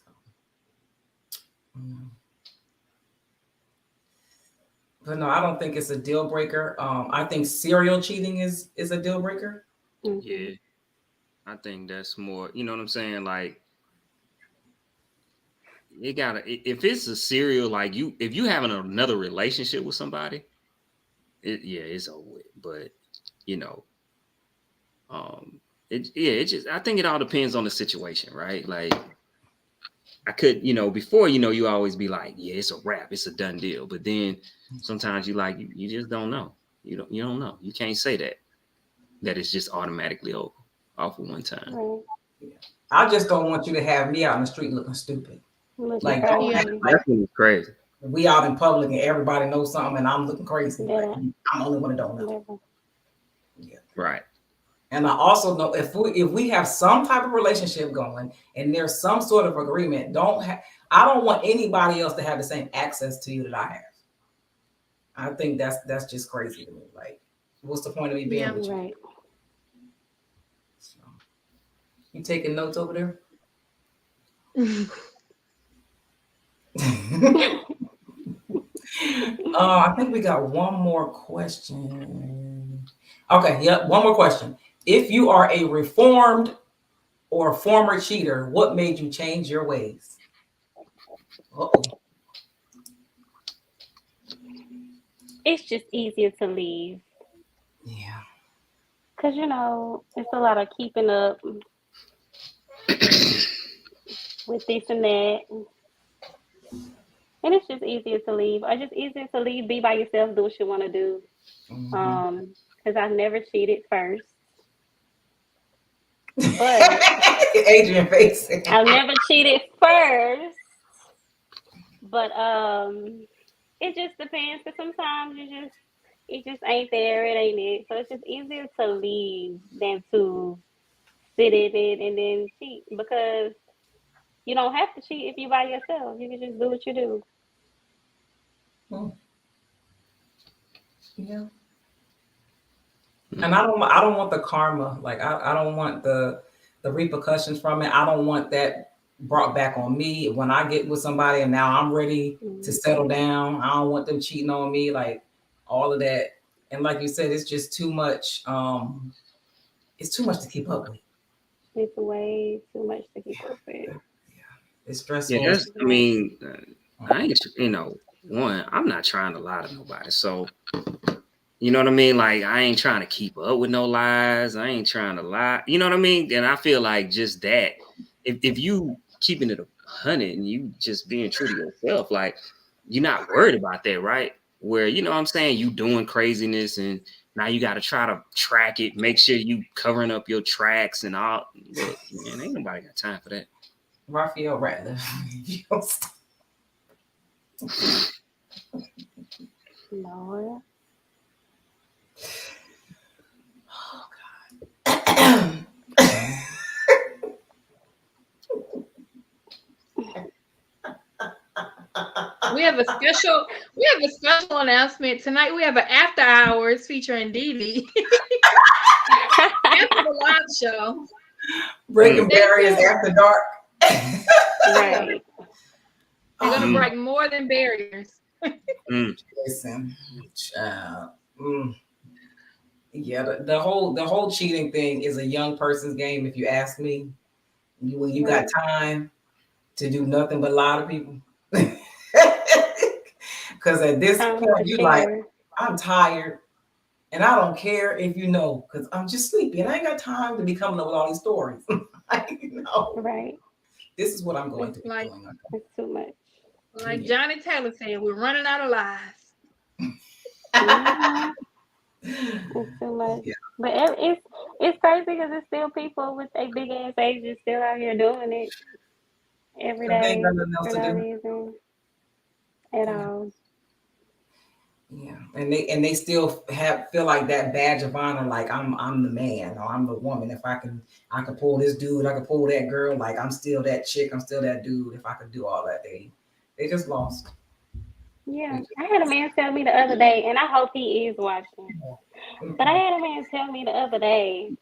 But no, I don't think it's a deal breaker. I think serial cheating is a deal breaker. Mhm. Yeah, I think that's more. You know what I'm saying? Like, it gotta. If it's a serial, like if you having another relationship with somebody, it's over with. But you know, it just. I think it all depends on the situation, right? Like, I could, before, you always be like, yeah, it's a wrap, it's a done deal. But then sometimes you just don't know. You don't know. You can't say that it's just automatically over off of one time. Right. I just don't want you to have me out in the street looking stupid. Looking Like, don't have, crazy. like That's when it's crazy. we out in public and everybody knows something and I'm looking crazy. Yeah. Like, I'm the only one that don't know. Never. Yeah. Right. And I also know if we have some type of relationship going and there's some sort of agreement, I don't want anybody else to have the same access to you that I have. I think that's just crazy to me. Like, what's the point of me being with you? Right. So, you taking notes over there? I think we got one more question. Okay, yep, one more question. If you are a reformed or former cheater, what made you change your ways? Uh-oh. It's just easier to leave. Yeah. Because, it's a lot of keeping up with this and that. And it's just easier to leave. Or just easier to leave, be by yourself, do what you want to do. Because I've never cheated first. But Adrian face. I've never cheated first. But it just depends. Because sometimes it just ain't there. It ain't it. So it's just easier to leave than to sit in it and then cheat. Because you don't have to cheat if you're by yourself. You can just do what you do. Yeah. And I don't want the karma. Like I don't want the repercussions from it. I don't want that brought back on me when I get with somebody and now I'm ready to settle down. I don't want them cheating on me, like all of that. And like you said, it's just too much. It's too much to keep up with. It's way too much to keep up with. Yeah, it's stressful. Yeah, I mean, I ain't, one, I'm not trying to lie to nobody. So, you know what I mean? Like, I ain't trying to keep up with no lies. I ain't trying to lie. You know what I mean? And I feel like just that, if you keeping it 100 and you just being true to yourself, like, you're not worried about that, right? Where, you know what I'm saying? You doing craziness and now you got to try to track it, make sure you covering up your tracks and all. Look, man, ain't nobody got time for that. Raphael Ratliff. No. Oh God. We have a special announcement tonight. We have an after hours featuring Dee Dee after the live show. Breaking barriers after dark. Right. They're gonna break more than barriers. Listen, child. Yeah, the whole cheating thing is a young person's game. If you ask me, when you got time to do nothing but lie to people. Because at this point, you like, I'm tired, and I don't care if you know, because I'm just sleepy, and I ain't got time to be coming up with all these stories. Right. This is what I'm going to be like, doing. It's too much. Like Johnny Taylor said, we're running out of lies. It's too much. Yeah. But it's crazy because it's still people with a big ass ages still out here doing it every day for no reason at all. Yeah, and they still feel like that badge of honor, like I'm the man or I'm the woman. If I can pull this dude, I can pull that girl. Like I'm still that chick, I'm still that dude. If I could do all that, they just lost. Yeah, I had a man tell me the other day, and I hope he is watching. But I had a man tell me the other day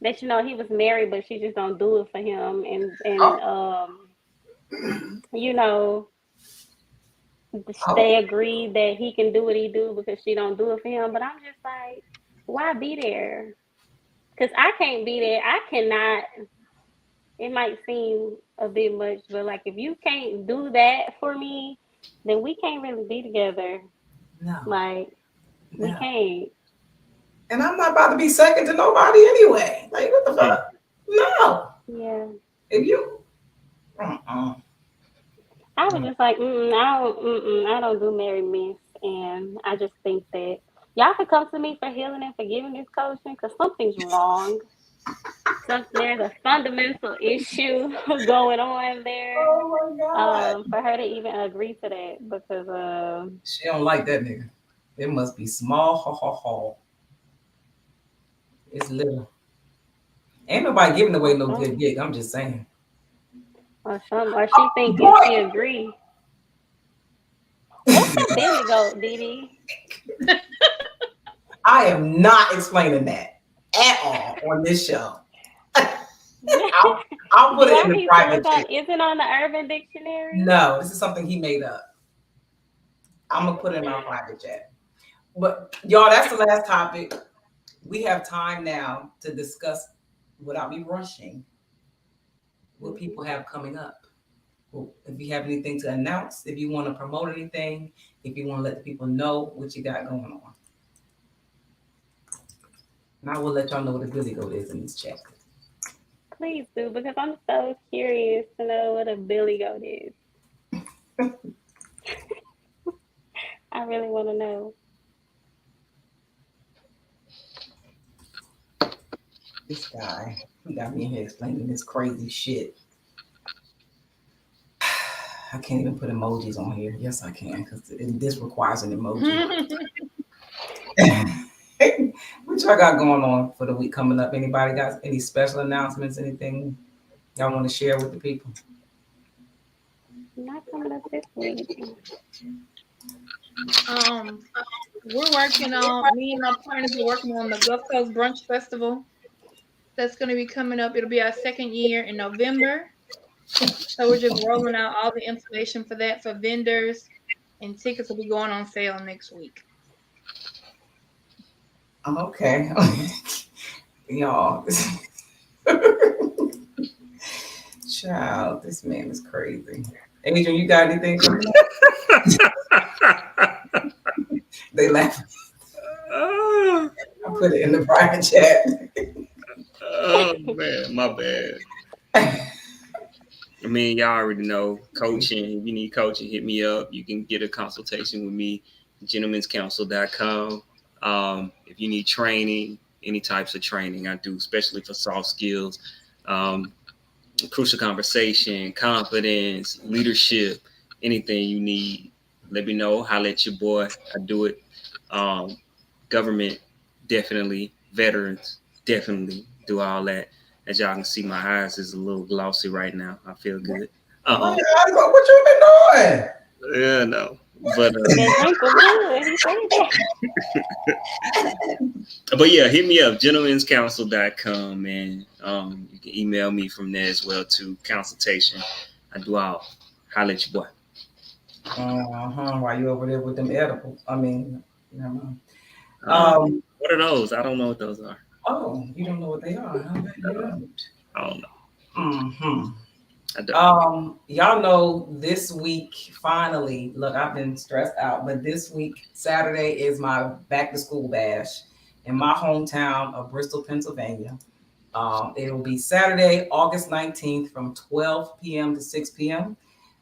that he was married, but she just don't do it for him, and they agreed that he can do what he do because she don't do it for him. But I'm just like, why be there? Because I can't be there. I cannot. It might seem a bit much, but like if you can't do that for me, then we can't really be together. No. Like we can't. And I'm not about to be second to nobody anyway. Like what the fuck? No. Yeah. If you I was just like, I don't do married men, and I just think that y'all could come to me for healing and forgiveness coaching because something's wrong. There's a fundamental issue going on there. Oh my God. For her to even agree to that because she don't like that nigga. It must be small. It's little. Ain't nobody giving away no good gig. I'm just saying. Or she thinking she agree. What's that Billy goat, Didi? I am not explaining that at all on this show. I'll put it in the private chat. Is it on the Urban Dictionary? No, this is something he made up. I'm gonna put it in our private chat. But y'all, that's the last topic. We have time now to discuss without me rushing what people have coming up. If you have anything to announce, if you want to promote anything, if you want to let the people know what you got going on. And I will let y'all know what a Billy Goat is in this chat. Please do, because I'm so curious to know what a Billy Goat is. I really want to know. This guy, he got me in here explaining this crazy shit. I can't even put emojis on here. Yes, I can, because this requires an emoji. What y'all got going on for the week coming up? Anybody got any special announcements? Anything y'all want to share with the people? Not coming up this week. We're working on, me and my partners are working on the Gulf Coast Brunch Festival. That's going to be coming up. It'll be our second year in November. So we're just rolling out all the information for that for vendors, and tickets will be going on sale next week. Okay. Y'all. Child, this man is crazy. Adrian, you got anything coming up? They laugh. I put it in the private chat. Oh man, my bad. I mean, y'all already know coaching. If you need coaching, hit me up. You can get a consultation with me, gentlemanscounsel.com. If you need training, any types of training I do, especially for soft skills, crucial conversation, confidence, leadership, anything you need, let me know. Holla at your boy. I do it. Government, definitely. Veterans, definitely do all that. As y'all can see, my eyes is a little glossy right now. I feel good. What you been doing? Yeah, no. But but yeah, hit me up, gentlemanscounsel.com, and you can email me from there as well to consultation. I do all. Holla at your boy. Why you over there with them edibles? I mean, never mind. What are those? I don't know what those are. Oh, you don't know what they are, huh? You don't. I don't know. I don't. Y'all know this week, finally, look, I've been stressed out, but this week, Saturday, is my back to school bash in my hometown of Bristol, Pennsylvania. It will be Saturday, August 19th from 12 p.m. to 6 p.m.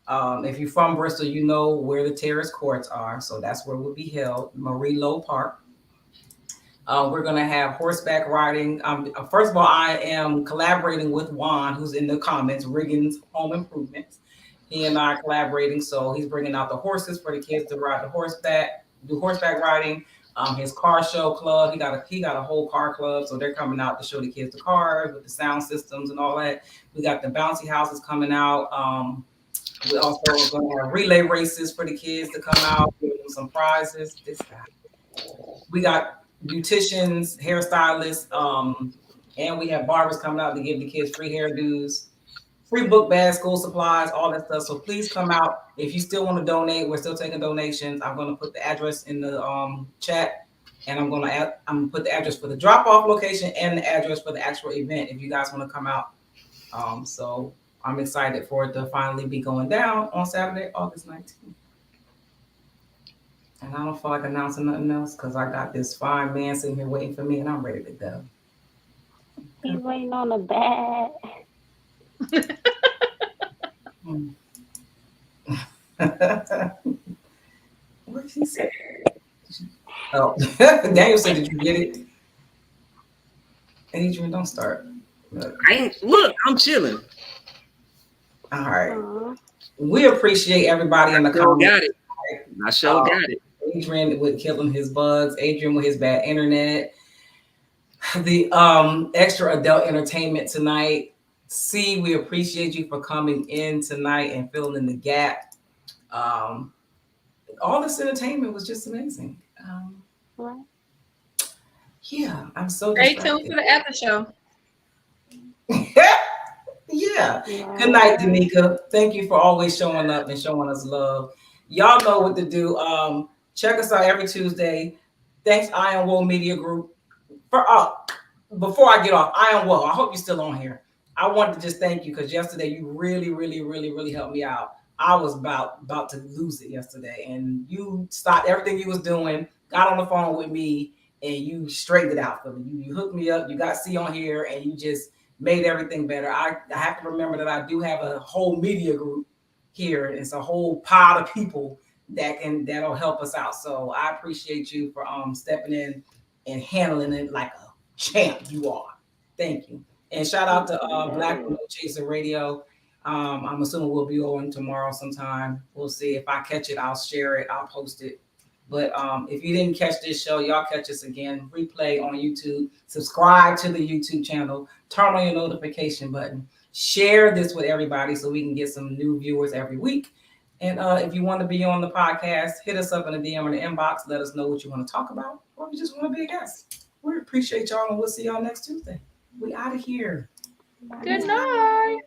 If you're from Bristol, you know where the terrace courts are. So that's where it will be held, Marie Lowe Park. We're going to have horseback riding. First of all, I am collaborating with Juan, who's in the comments, Riggins Home Improvements. He and I are collaborating. So he's bringing out the horses for the kids to ride the horseback, do horseback riding. His car show club, he got a whole car club. So they're coming out to show the kids the cars with the sound systems and all that. We got the bouncy houses coming out. We also going to have relay races for the kids to come out, give them some prizes. This guy. We got beauticians, hairstylists, and we have barbers coming out to give the kids free hairdos. free book bag, school supplies, all that stuff. So please come out. If you still want to donate, we're still taking donations. I'm going to put the address in the chat, and I'm going to put the address for the drop-off location and the address for the actual event if you guys want to come out. So I'm excited for it to finally be going down on Saturday, August 19th. And I don't feel like announcing nothing else because I got this fine man sitting here waiting for me, and I'm ready to go. He's waiting on the bag. What did he say? Oh, Daniel said, "Did you get it?" Adrian, don't start. I'm chilling. All right. We appreciate everybody in the comments. Got it. I sure got it. Adrian with killing his bugs. Adrian with his bad internet. The extra adult entertainment tonight. C, we appreciate you for coming in tonight and filling in the gap. All this entertainment was just amazing. Yeah, I'm so Stay distracted. tuned for the after show. Yeah. Good night, Danica. Thank you for always showing up and showing us love. Y'all know what to do. Check us out every Tuesday. Thanks, Iron Woe Media Group. Before I get off, Iron Woe, I hope you're still on here. I wanted to just thank you because yesterday you really, really, really, really helped me out. I was about to lose it yesterday, and you stopped everything you was doing, got on the phone with me, and you straightened it out for me. You hooked me up. You got C on here, and you just made everything better. I have to remember that I do have a whole media group here. It's a whole pile of people that'll help us out. So I appreciate you for stepping in and handling it like a champ you are. Thank you. And shout out to Black No Chaser Radio. I'm assuming we'll be on tomorrow sometime. We'll see. If I catch it, I'll share it. I'll post it. But if you didn't catch this show, y'all catch us again. Replay on YouTube. Subscribe to the YouTube channel. Turn on your notification button. Share this with everybody so we can get some new viewers every week. And if you want to be on the podcast, hit us up in the DM or the inbox. Let us know what you want to talk about, or if you just want to be a guest. We appreciate y'all, and we'll see y'all next Tuesday. We out of here. Good night.